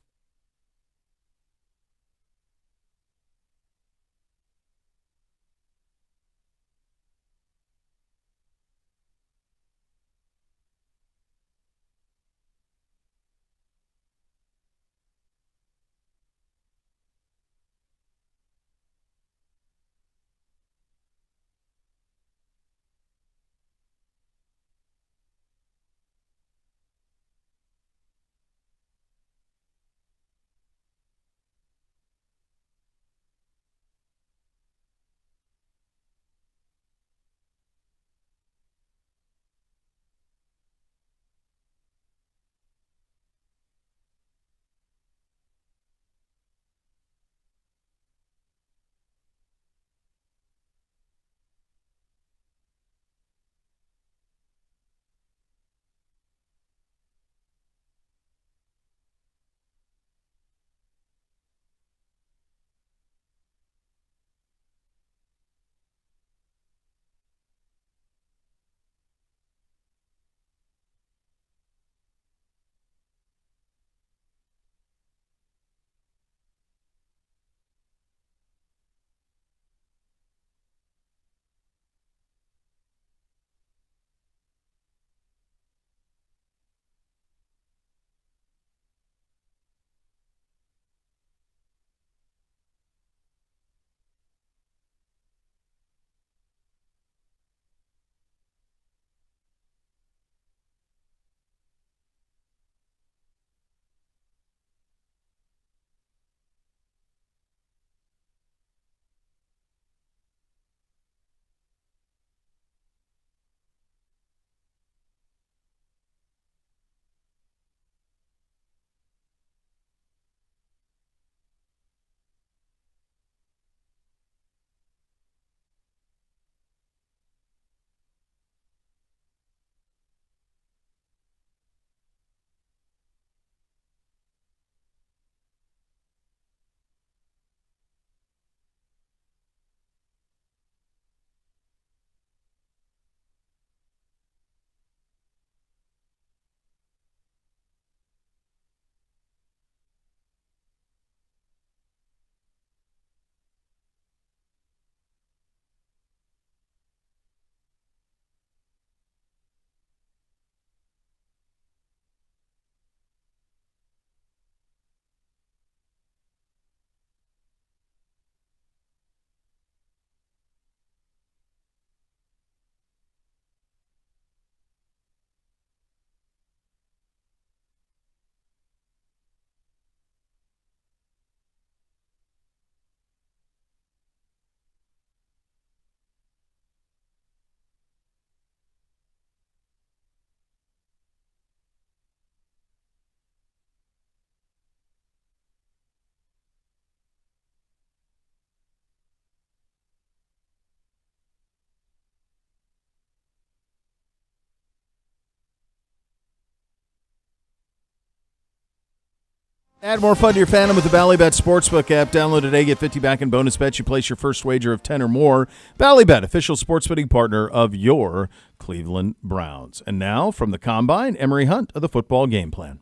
Add more fun to your fandom with the Ballybet Sportsbook app. Download today. Get 50 back in bonus bets. You place your first wager of 10 or more. Ballybet, official sports betting partner of your Cleveland Browns. And now, from the Combine, Emory Hunt of the football game plan.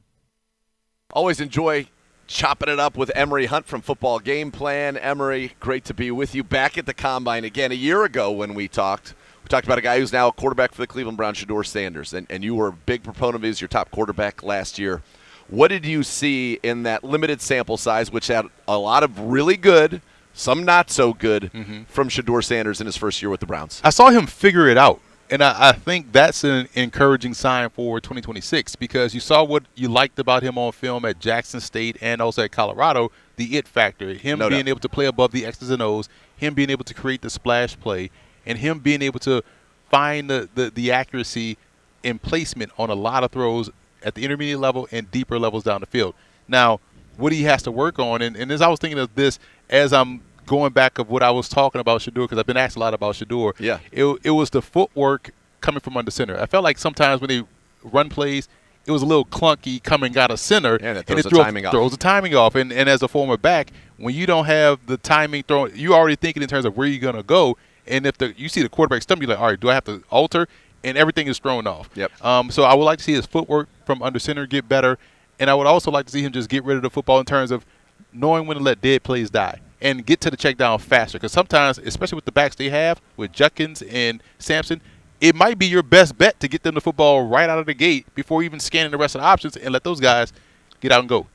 Always enjoy chopping it up with Emory Hunt from Football Game Plan. Emory, great to be with you back at the Combine again. A year ago when we talked about a guy who's now a quarterback for the Cleveland Browns, Shedeur Sanders, and you were a big proponent of his, your top quarterback last year. What did you see in that limited sample size, which had a lot of really good, some not so good, from Shedeur Sanders in his first year with the Browns? I saw him figure it out, and I think that's an encouraging sign for 2026 because you saw what you liked about him on film at Jackson State and also at Colorado, the it factor, him being able to play above the X's and O's, him being able to create the splash play, and him being able to find the accuracy in placement on a lot of throws at the intermediate level and deeper levels down the field. Now, what he has to work on, and as I was thinking of this as I'm going back of what I was talking about Shedeur, because I've been asked a lot about Shedeur. Yeah. It was the footwork coming from under center. I felt like sometimes when they run plays, it was a little clunky coming out of center. And it throws the timing off. And as a former back, when you don't have the timing thrown, you're already thinking in terms of where you're going to go. And if you see the quarterback stumble, you're like, all right, do I have to alter? And everything is thrown off. Yep. So I would like to see his footwork from under center get better. And I would also like to see him just get rid of the football in terms of knowing when to let dead plays die and get to the check down faster. Because sometimes, especially with the backs they have, with Judkins and Sampson, it might be your best bet to get them the football right out of the gate before even scanning the rest of the options and let those guys get out and go.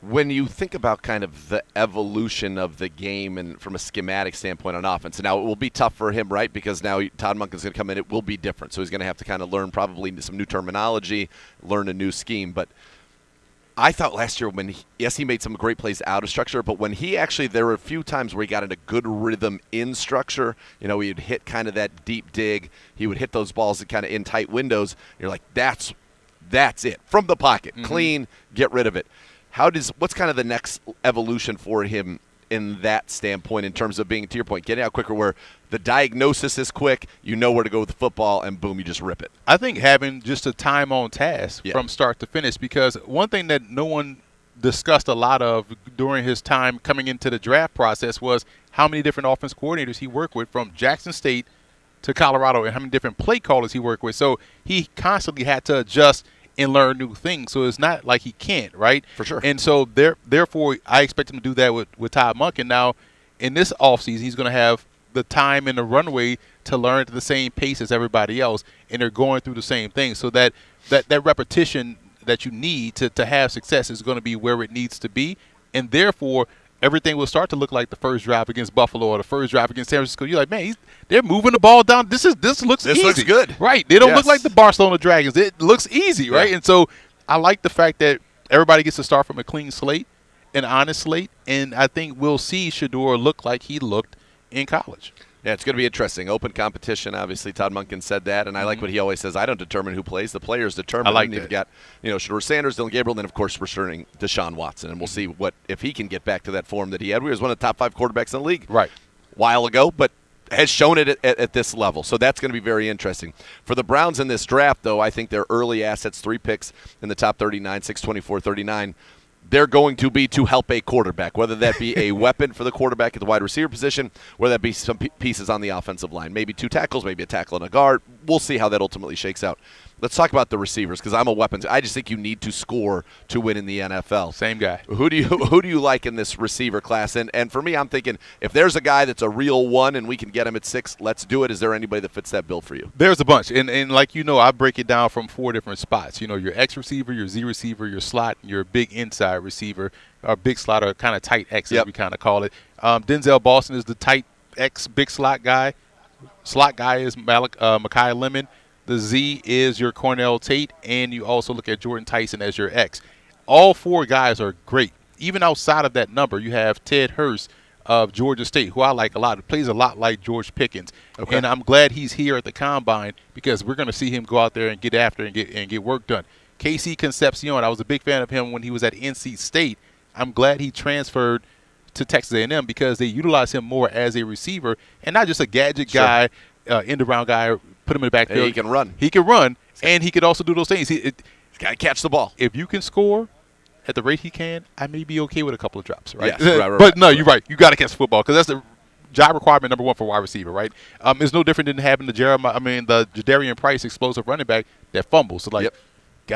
When you think about kind of the evolution of the game and from a schematic standpoint on offense, now it will be tough for him, right? Because now Todd Monken's going to come in. It will be different. So he's going to have to kind of learn probably some new terminology, learn a new scheme. But I thought last year he made some great plays out of structure, but when there were a few times where he got into good rhythm in structure. He would hit kind of that deep dig. He would hit those balls kind of in tight windows. You're like, that's it. From the pocket. Clean, get rid of it. What's kind of the next evolution for him in that standpoint in terms of being, to your point, getting out quicker where the diagnosis is quick, you know where to go with the football, and boom, you just rip it? I think having just a time on task from start to finish, because one thing that no one discussed a lot of during his time coming into the draft process was how many different offense coordinators he worked with from Jackson State to Colorado and how many different play callers he worked with. So he constantly had to adjust and learn new things. So it's not like he can't, right? For sure. And so therefore, I expect him to do that with Todd Monken. Now, in this offseason, he's going to have the time and the runway to learn at the same pace as everybody else, and they're going through the same thing. So that repetition that you need to have success is going to be where it needs to be, and therefore everything will start to look like the first drive against Buffalo or the first drive against San Francisco. You're like, man, they're moving the ball down. This looks easy. Looks good. Right. They don't look like the Barcelona Dragons. It looks easy, right? And so I like the fact that everybody gets to start from a clean slate, an honest slate, and I think we'll see Shedeur look like he looked in college. Yeah, it's going to be interesting. Open competition, obviously. Todd Monken said that, and I like what he always says. I don't determine who plays. The players determine. I like that. that. You've got, Shedeur Sanders, Dylan Gabriel, and then, of course, returning Deshaun Watson. And we'll see if he can get back to that form that he had. He was one of the top 5 quarterbacks in the league a while ago, but has shown it at this level. So that's going to be very interesting. For the Browns in this draft, though, I think their early assets, 3 picks in the top 39, 6, 24, 39, they're going to be to help a quarterback, whether that be a weapon for the quarterback at the wide receiver position, whether that be some pieces on the offensive line, maybe 2 tackles, maybe a tackle and a guard. We'll see how that ultimately shakes out. Let's talk about the receivers, because I'm a weapons. I just think you need to score to win in the NFL. Same guy. Who do you like in this receiver class? And for me, I'm thinking if there's a guy that's a real one and we can get him at 6, let's do it. Is there anybody that fits that bill for you? There's a bunch, and like I break it down from 4 different spots. Your X receiver, your Z receiver, your slot, and your big inside receiver, or big slot, or kind of tight X as we kind of call it. Denzel Boston is the tight X big slot guy. Slot guy is Mekhi Lemon. The Z is your Cornell Tate, and you also look at Jordan Tyson as your X. All 4 guys are great. Even outside of that number, you have Ted Hurst of Georgia State, who I like a lot. He plays a lot like George Pickens. Okay. And I'm glad he's here at the Combine, because we're going to see him go out there and get after and get work done. Casey Concepcion, I was a big fan of him when he was at NC State. I'm glad he transferred to Texas A&M because they utilize him more as a receiver and not just a gadget guy, end-around guy, put him in the backfield. He can run. He can run, and he could also do those things. He's got to catch the ball. If you can score at the rate he can, I may be okay with a couple of drops, right? Yes, right, but no, you're right. You got to catch the football, because that's the job requirement number 1 for wide receiver, right? It's no different than having the Jadarian Price explosive running back that fumbles. So, got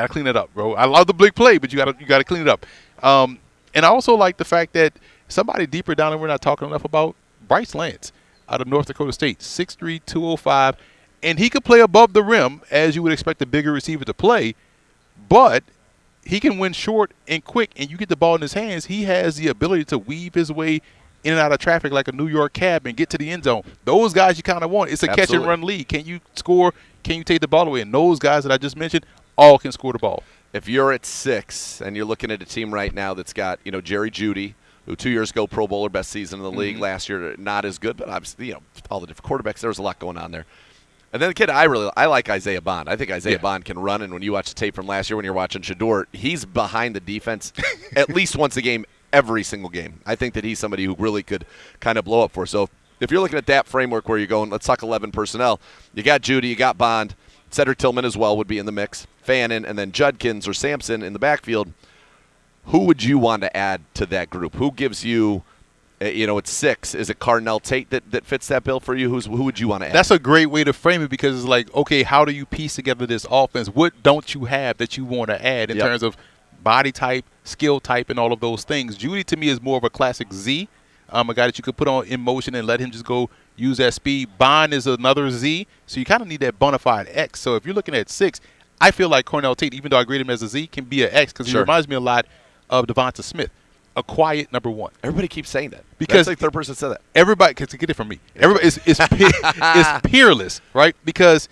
to clean it up, bro. I love the big play, but you got to clean it up. And I also like the fact that somebody deeper down that we're not talking enough about, Bryce Lance out of North Dakota State, 6'3", 205. And he could play above the rim, as you would expect a bigger receiver to play, but he can win short and quick, and you get the ball in his hands. He has the ability to weave his way in and out of traffic like a New York cab and get to the end zone. Those guys you kind of want. It's a catch-and-run league. Can you score? Can you take the ball away? And those guys that I just mentioned all can score the ball. If you're at 6 and you're looking at a team right now that's got, Jerry Jeudy, who 2 years ago Pro Bowler, best season in the league. Last year, not as good, but obviously, all the different quarterbacks, there was a lot going on there. And then the kid I like Isaiah Bond. I think Isaiah Bond can run, and when you watch the tape from last year when you're watching Shedeur, he's behind the defense at least once a game, every single game. I think that he's somebody who really could kind of blow up for. So if you're looking at that framework where you're going, let's talk 11 personnel, you got Judy, you got Bond, Cedric Tillman as well would be in the mix, Fannin, and then Judkins or Sampson in the backfield. Who would you want to add to that group? Who gives you, it's 6. Is it Cardinal Tate that fits that bill for you? Who would you want to add? That's a great way to frame it because it's like, okay, how do you piece together this offense? What don't you have that you want to add in terms of body type, skill type, and all of those things? Judy, to me, is more of a classic Z, a guy that you could put on in motion and let him just go use that speed. Bond is another Z, so you kind of need that bona fide X. So if you're looking at 6, I feel like Cornell Tate, even though I grade him as a Z, can be an X because he reminds me a lot of Devonta Smith, a quiet number 1. Everybody keeps saying that. Because that's like third person said that. Everybody, because to get it from me, everybody is peerless, right? Because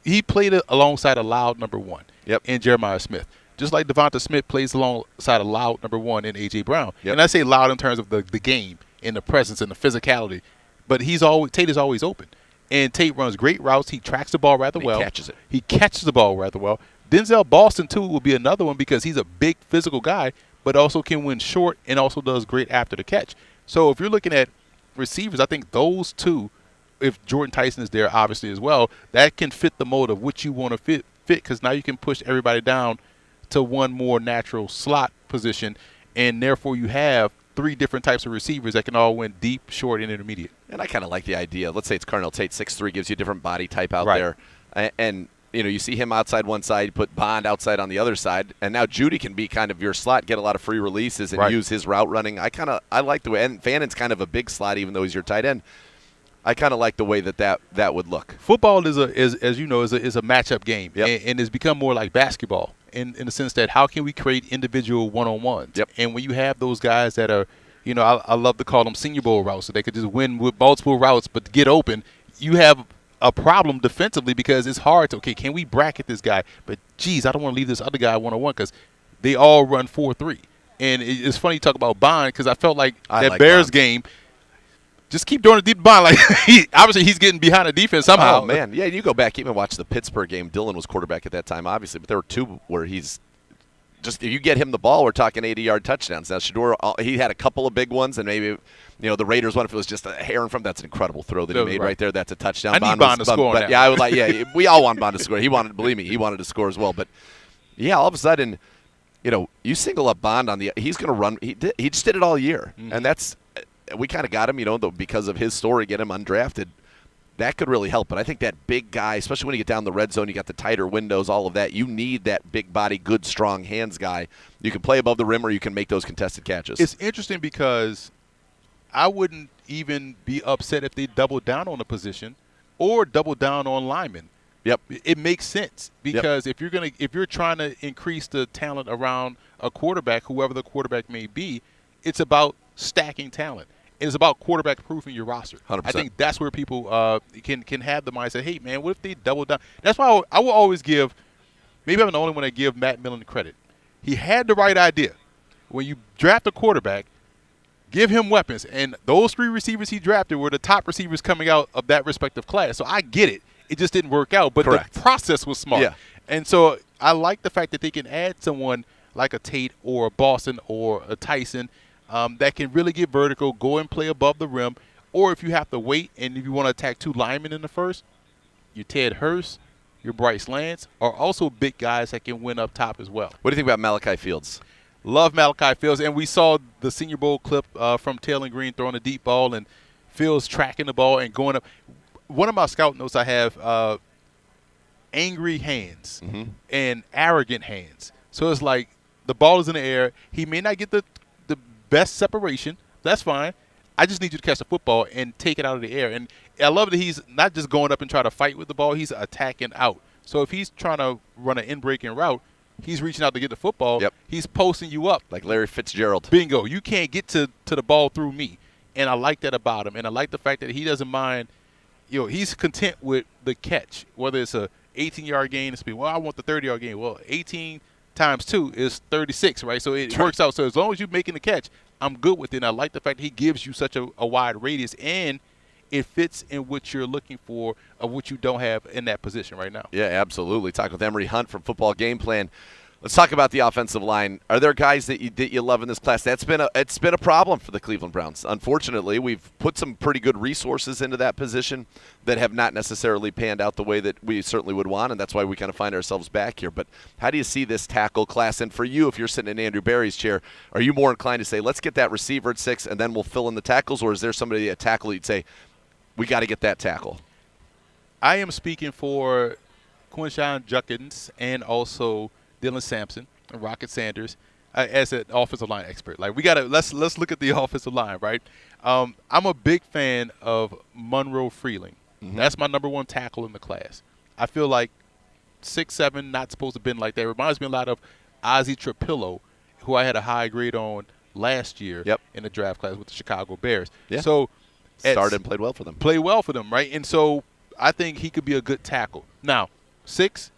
he played alongside a loud number 1 in Jeremiah Smith. Just like Devonta Smith plays alongside a loud number 1 in A.J. Brown. And I say loud in terms of the game and the presence and the physicality. But Tate is always open. And Tate runs great routes. He tracks the ball rather well. He catches it. He catches the ball rather well. Denzel Boston, too, will be another one because he's a big physical guy, but also can win short and also does great after the catch. So if you're looking at receivers, I think those two, if Jordan Tyson is there obviously as well, that can fit the mold of what you want to fit because now you can push everybody down to one more natural slot position, and therefore you have 3 different types of receivers that can all win deep, short, and intermediate. And I kind of like the idea. Let's say it's Cardinal Tate, 6'3", gives you a different body type out there. And you see him outside one side, you put Bond outside on the other side, and now Judy can be kind of your slot, get a lot of free releases, and use his route running. I like the way, and Fannin's kind of a big slot, even though he's your tight end. I kind of like the way that would look. Football is as you know, is a matchup game, and it's become more like basketball in the sense that how can we create individual one-on-ones? And when you have those guys that are, I love to call them Senior Bowl routes, so they could just win with multiple routes, but to get open, you have a problem defensively because it's hard to, can we bracket this guy? But, geez, I don't want to leave this other guy one-on-one because they all run 4-3. And it's funny you talk about Bond because I felt like that Bears game, just keep doing it deep Bond. Like, obviously, he's getting behind the defense somehow. Oh, man. Yeah, you go back even watch the Pittsburgh game. Dylan was quarterback at that time, obviously, but there were 2 where he's just, if you get him the ball, we're talking 80-yard touchdowns. Now, Shedeur, he had a couple of big ones, and maybe the Raiders one, if it was just a hair in front, that's an incredible throw that he made right there. That's a touchdown. I need Bond to score on that. Yeah, I would like. Yeah, we all want Bond to score. Believe me, he wanted to score as well. But yeah, all of a sudden, you single up Bond on the. He's going to run. He just did it all year, and that's we kind of got him. Because of his story, get him undrafted. That could really help. But I think that big guy, especially when you get down the red zone, you got the tighter windows, all of that. You need that big body, good, strong hands guy. You can play above the rim or you can make those contested catches. It's interesting because I wouldn't even be upset if they double down on a position or double down on linemen. It makes sense because if you're trying to increase the talent around a quarterback, whoever the quarterback may be, it's about stacking talent. It's about quarterback proofing your roster. 100%. I think that's where people can have the mindset, hey, man, what if they double down? That's why I will always give – maybe I'm the only one that give Matt Millen credit. He had the right idea. When you draft a quarterback, give him weapons. And those 3 receivers he drafted were the top receivers coming out of that respective class. So I get it. It just didn't work out. But the process was smart. Yeah. And so I like the fact that they can add someone like a Tate or a Boston or a Tyson that can really get vertical, go and play above the rim. Or if you have to wait and if you want to attack 2 linemen in the first, your Ted Hurst, your Bryce Lance are also big guys that can win up top as well. What do you think about Malachi Fields? Love Malachi Fields. And we saw the Senior Bowl clip from Taylor Green throwing a deep ball and Fields tracking the ball and going up. One of my scout notes I have angry hands and arrogant hands. So it's like the ball is in the air. He may not get the best separation. That's fine. I just need you to catch the football and take it out of the air. And I love that he's not just going up and trying to fight with the ball. He's attacking out. So if he's trying to run an in-breaking route, he's reaching out to get the football. He's posting you up. Like Larry Fitzgerald. Bingo. You can't get to the ball through me. And I like that about him. And I like the fact that he doesn't mind. He's content with the catch, whether it's a 18-yard gain. I want the 30-yard gain. Well, 18 times 2 is 36, right? So it works out. So as long as you're making the catch, I'm good with it. And I like the fact that he gives you such a wide radius, and it fits in what you're looking for or what you don't have in that position right now. Yeah, absolutely. Talk with Emory Hunt from Football Game Plan. Let's talk about the offensive line. Are there guys that you love in this class? It's been a problem for the Cleveland Browns. Unfortunately, we've put some pretty good resources into that position that have not necessarily panned out the way that we certainly would want, and that's why we kind of find ourselves back here. But how do you see this tackle class? And for you, if you're sitting in Andrew Barry's chair, are you more inclined to say, let's get that receiver at 6 and then we'll fill in the tackles, or is there somebody at tackle you'd say, we got to get that tackle? I am speaking for Quinshawn Judkins and also Dylan Sampson and Rocket Sanders as an offensive line expert. Like, we gotta let's look at the offensive line, right? I'm a big fan of Monroe Freeling. Mm-hmm. That's my number 1 tackle in the class. I feel like 6'7", not supposed to have been like that. It reminds me a lot of Ozzie Trapillo, who I had a high grade on last year in the draft class with the Chicago Bears. Yeah. So started and played well for them. Played well for them, right? And so I think he could be a good tackle. Now, 6,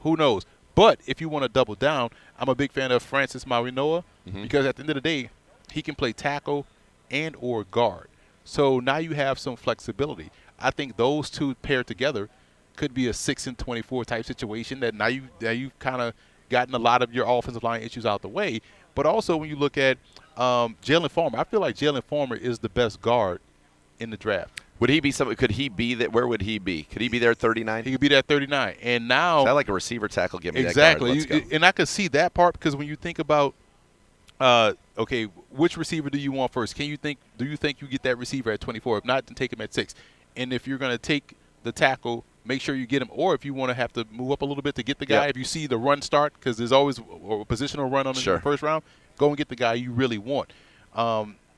who knows? But if you want to double down, I'm a big fan of Francis Marinoa because at the end of the day, he can play tackle and or guard. So now you have some flexibility. I think those two paired together could be a 6-24 type situation that now you've kind of gotten a lot of your offensive line issues out the way. But also when you look at Jalen Farmer, I feel like Jalen Farmer is the best guard in the draft. Would he be somebody? Could he be that? Where would he be? Could he be there at 39? He could be there at 39. And now, I like a receiver tackle. Give me exactly. that guard. Let's go. And I could see that part because when you think about, okay, which receiver do you want first? Do you think you get that receiver at 24? If not, then take him at 6. And if you're going to take the tackle, make sure you get him. Or if you want to have to move up a little bit to get the guy, if you see the run start, because there's always a positional run on the first round, go and get the guy you really want.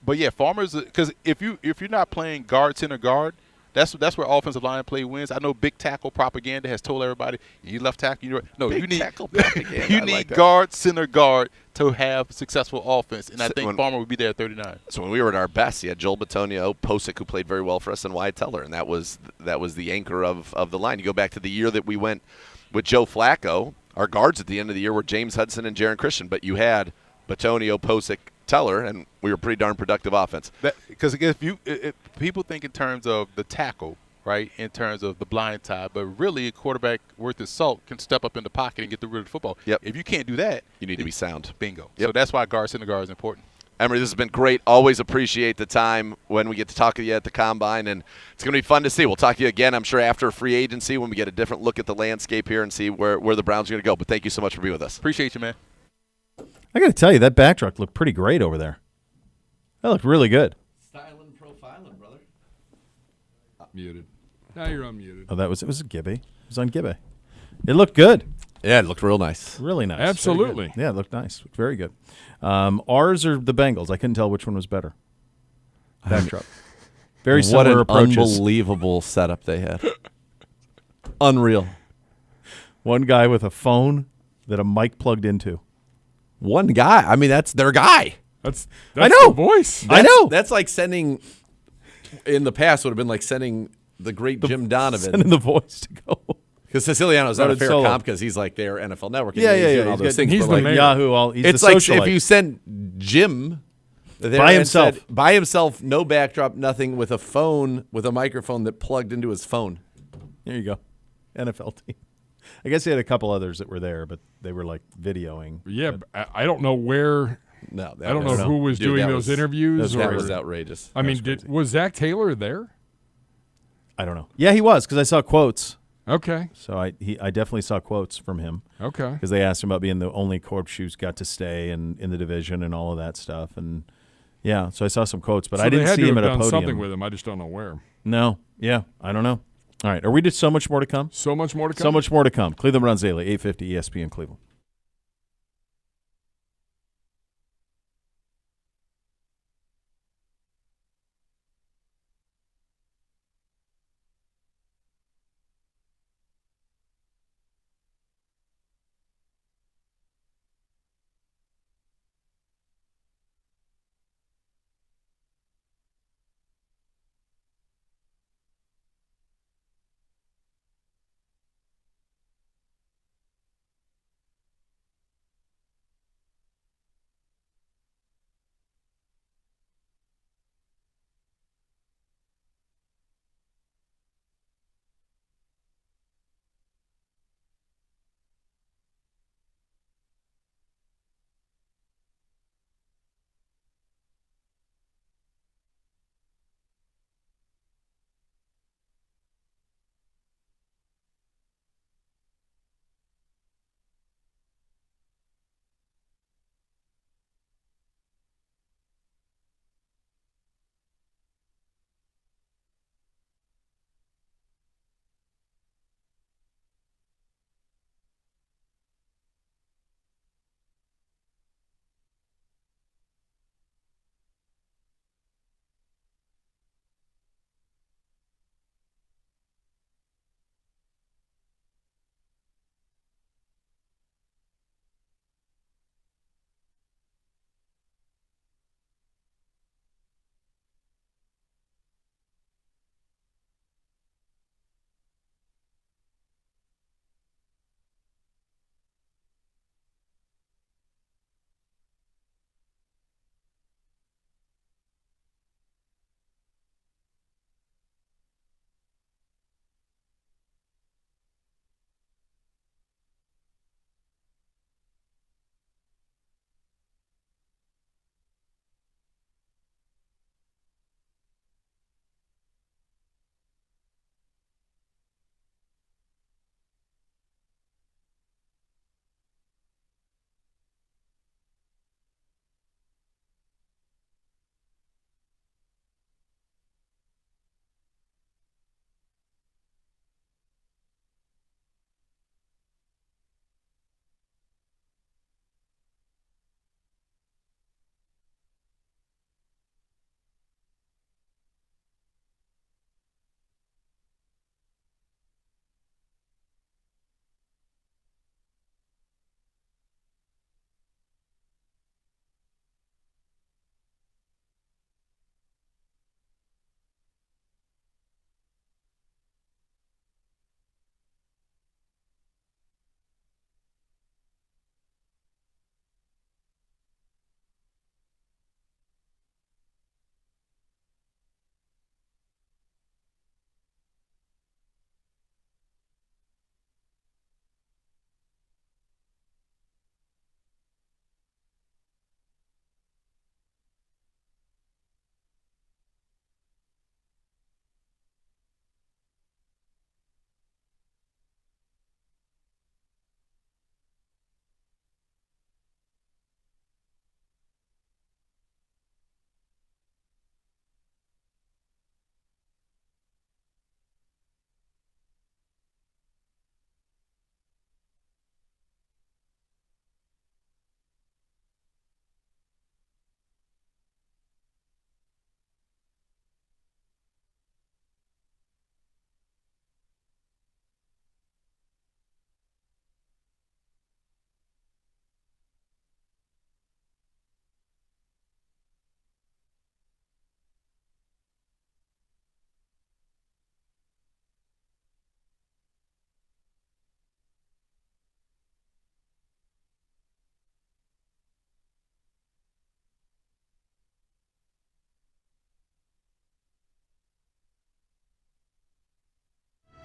But yeah, Farmer's because if you're not playing guard center guard, that's where offensive line play wins. I know big tackle propaganda has told everybody you left tackle. You need tackle propaganda. you need guard center guard to have successful offense, and I think Farmer would be there at 39. So when we were at our best, you had Joel Bitonio, Posick, who played very well for us, and Wyatt Teller, and that was the anchor of the line. You go back to the year that we went with Joe Flacco. Our guards at the end of the year were James Hudson and Jaron Christian, but you had Bitonio, Posick, Teller, and we were pretty darn productive offense. Because if people think in terms of the tackle, right, in terms of the blind tie, but really a quarterback worth his salt can step up in the pocket and get the root of the football. Yep. If you can't do that, you need to be sound. Bingo. Yep. So that's why guard center guard is important. Emory, this has been great. Always appreciate the time when we get to talk to you at the Combine, and it's going to be fun to see. We'll talk to you again, I'm sure, after free agency when we get a different look at the landscape here and see where the Browns are going to go. But thank you so much for being with us. Appreciate you, man. I got to tell you, that backdrop looked pretty great over there. That looked really good. Styling, profiling, brother. Muted. Now you're unmuted. Oh, it was a Gibby. It was on Gibby. It looked good. Yeah, it looked real nice. Really nice. Absolutely. Yeah, it looked nice. Very good. Ours are the Bengals. I couldn't tell which one was better. Backdrop. Very similar approaches. What an unbelievable setup they had. Unreal. One guy with a phone that a mic plugged into. One guy. I mean, that's their guy. That's I know. the voice. I know. That's like sending, in the past, would have been like sending the great Jim Donovan. Sending the voice to go. Because Siciliano's not a fair solo. comp because he's like their NFL Network. And Yeah. he's doing all those things. he's but the like, mayor. Yahoo. He's it's the like socialite. if you sent Jim there By and himself. said, by himself, no backdrop, nothing, with a phone, with a microphone that plugged into his phone. There you go. NFL team. I guess he had a couple others that were there, but they were like videoing. Yeah, I don't know where. No, I don't know who was doing those interviews. That was outrageous. I mean, was Zach Taylor there? I don't know. Yeah, he was because I saw quotes. Okay. So I definitely saw quotes from him. Okay. Because they asked him about being the only corpse shoes got to stay in the division and all of that stuff. And yeah, so I saw some quotes, but So I didn't they had see to him have at a done podium. something with him. I just don't know where. No. Yeah, I don't know. All right. Are we just so much more to come? So much more to come. So much more to come. Cleveland Browns Daily, 850 ESPN Cleveland.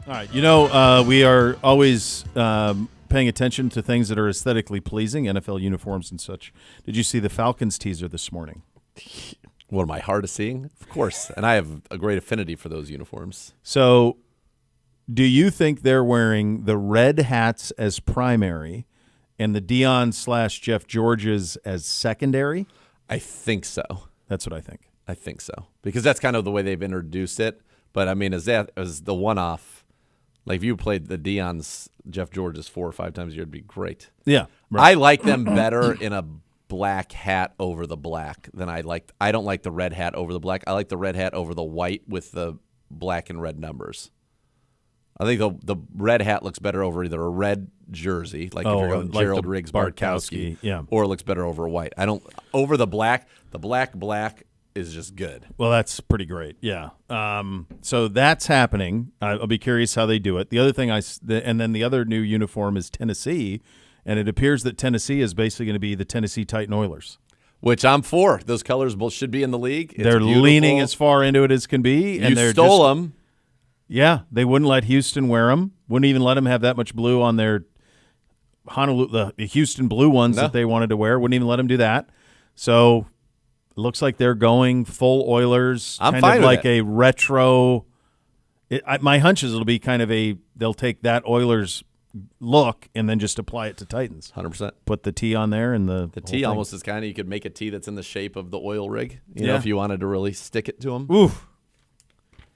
All right. We are always paying attention to things that are aesthetically pleasing, NFL uniforms and such. Did you see the Falcons teaser this morning? One of my hardest seeing? Of course. And I have a great affinity for those uniforms. So do you think they're wearing the red hats as primary and the Deion/Jeff George's as secondary? I think so. That's what I think. I think so. Because that's kind of the way they've introduced it. But, I mean, as the one-off, like if you played the Deion's, Jeff George's 4 or 5 times a year, it'd be great. Yeah. Right. I like them better in a black hat over the black than I don't like the red hat over the black. I like the red hat over the white with the black and red numbers. I think the red hat looks better over either a red jersey, like if you're going like Gerald the Riggs Bartkowski, yeah, or it looks better over a white. I don't over the black. The black is just good. Well, that's pretty great. Yeah. So that's happening. I'll be curious how they do it. The other thing and then the other new uniform is Tennessee, and it appears that Tennessee is basically going to be the Tennessee Titan Oilers. Which I'm for. Those colors both should be in the league. It's they're beautiful. Leaning as far into it as can be. And you stole them. Yeah, they wouldn't let Houston wear them. Wouldn't even let them have that much blue on their Honolulu, the Houston blue ones that they wanted to wear. Wouldn't even let them do that. So it looks like they're going full Oilers. I'm kind fine of with like it. a retro. My hunch is it'll be kind of they'll take that Oilers look and then just apply it to Titans. 100%. Put the T on there and the T almost is kind of, you could make a T that's in the shape of the oil rig. You Yeah. know, if you wanted to really stick it to them. Oof.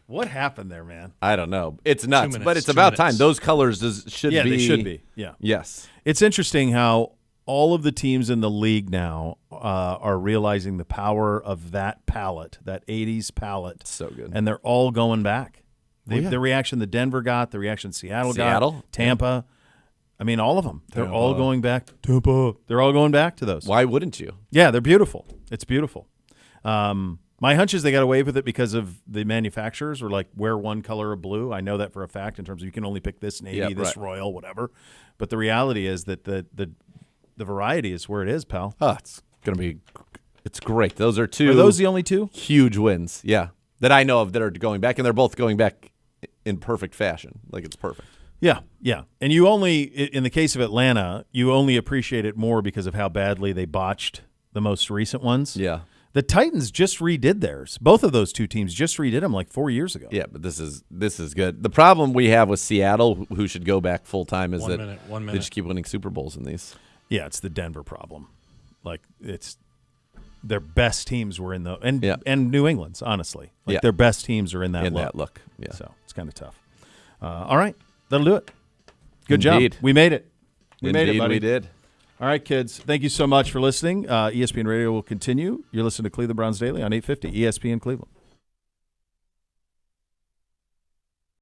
What happened there, man? I don't know. It's nuts, 2 minutes, but it's 2 about minutes. time. Those colors should Yeah, be. they should be. Yeah. Yes. It's interesting how all of the teams in the league now are realizing the power of that palette, that 80s palette. So good. And they're all going back. Yeah. The reaction the Denver got, the reaction Seattle Seattle? got, Tampa. I mean, all of them. They're all going back. Tampa. They're all going back to those. Why wouldn't you? Yeah, they're beautiful. It's beautiful. My hunch is they got away with it because of the manufacturers were like, wear one color of blue. I know that for a fact in terms of you can only pick this navy, this royal, whatever. But the reality is that the variety is where it is, pal. Oh, it's great. Those are two. Are those the only two? Huge wins, yeah, that I know of that are going back, and they're both going back in perfect fashion. Like, it's perfect. Yeah, yeah. And you only, in the case of Atlanta, you only appreciate it more because of how badly they botched the most recent ones. Yeah. The Titans just redid theirs. Both of those two teams just redid them like 4 years ago. Yeah, but this is good. The problem we have with Seattle, who should go back full time, is 1 that minute, 1 they minute. just keep winning Super Bowls in these. Yeah, it's the Denver problem. Like, it's their best teams were in the and New England's, honestly. Like, their best teams are in that look. Yeah. So it's kind of tough. All right, that'll do it. Good Indeed. job. We made it. We made it, Indeed, buddy. we did. All right, kids. Thank you so much for listening. ESPN Radio will continue. You're listening to Cleveland Browns Daily on 850 ESPN Cleveland.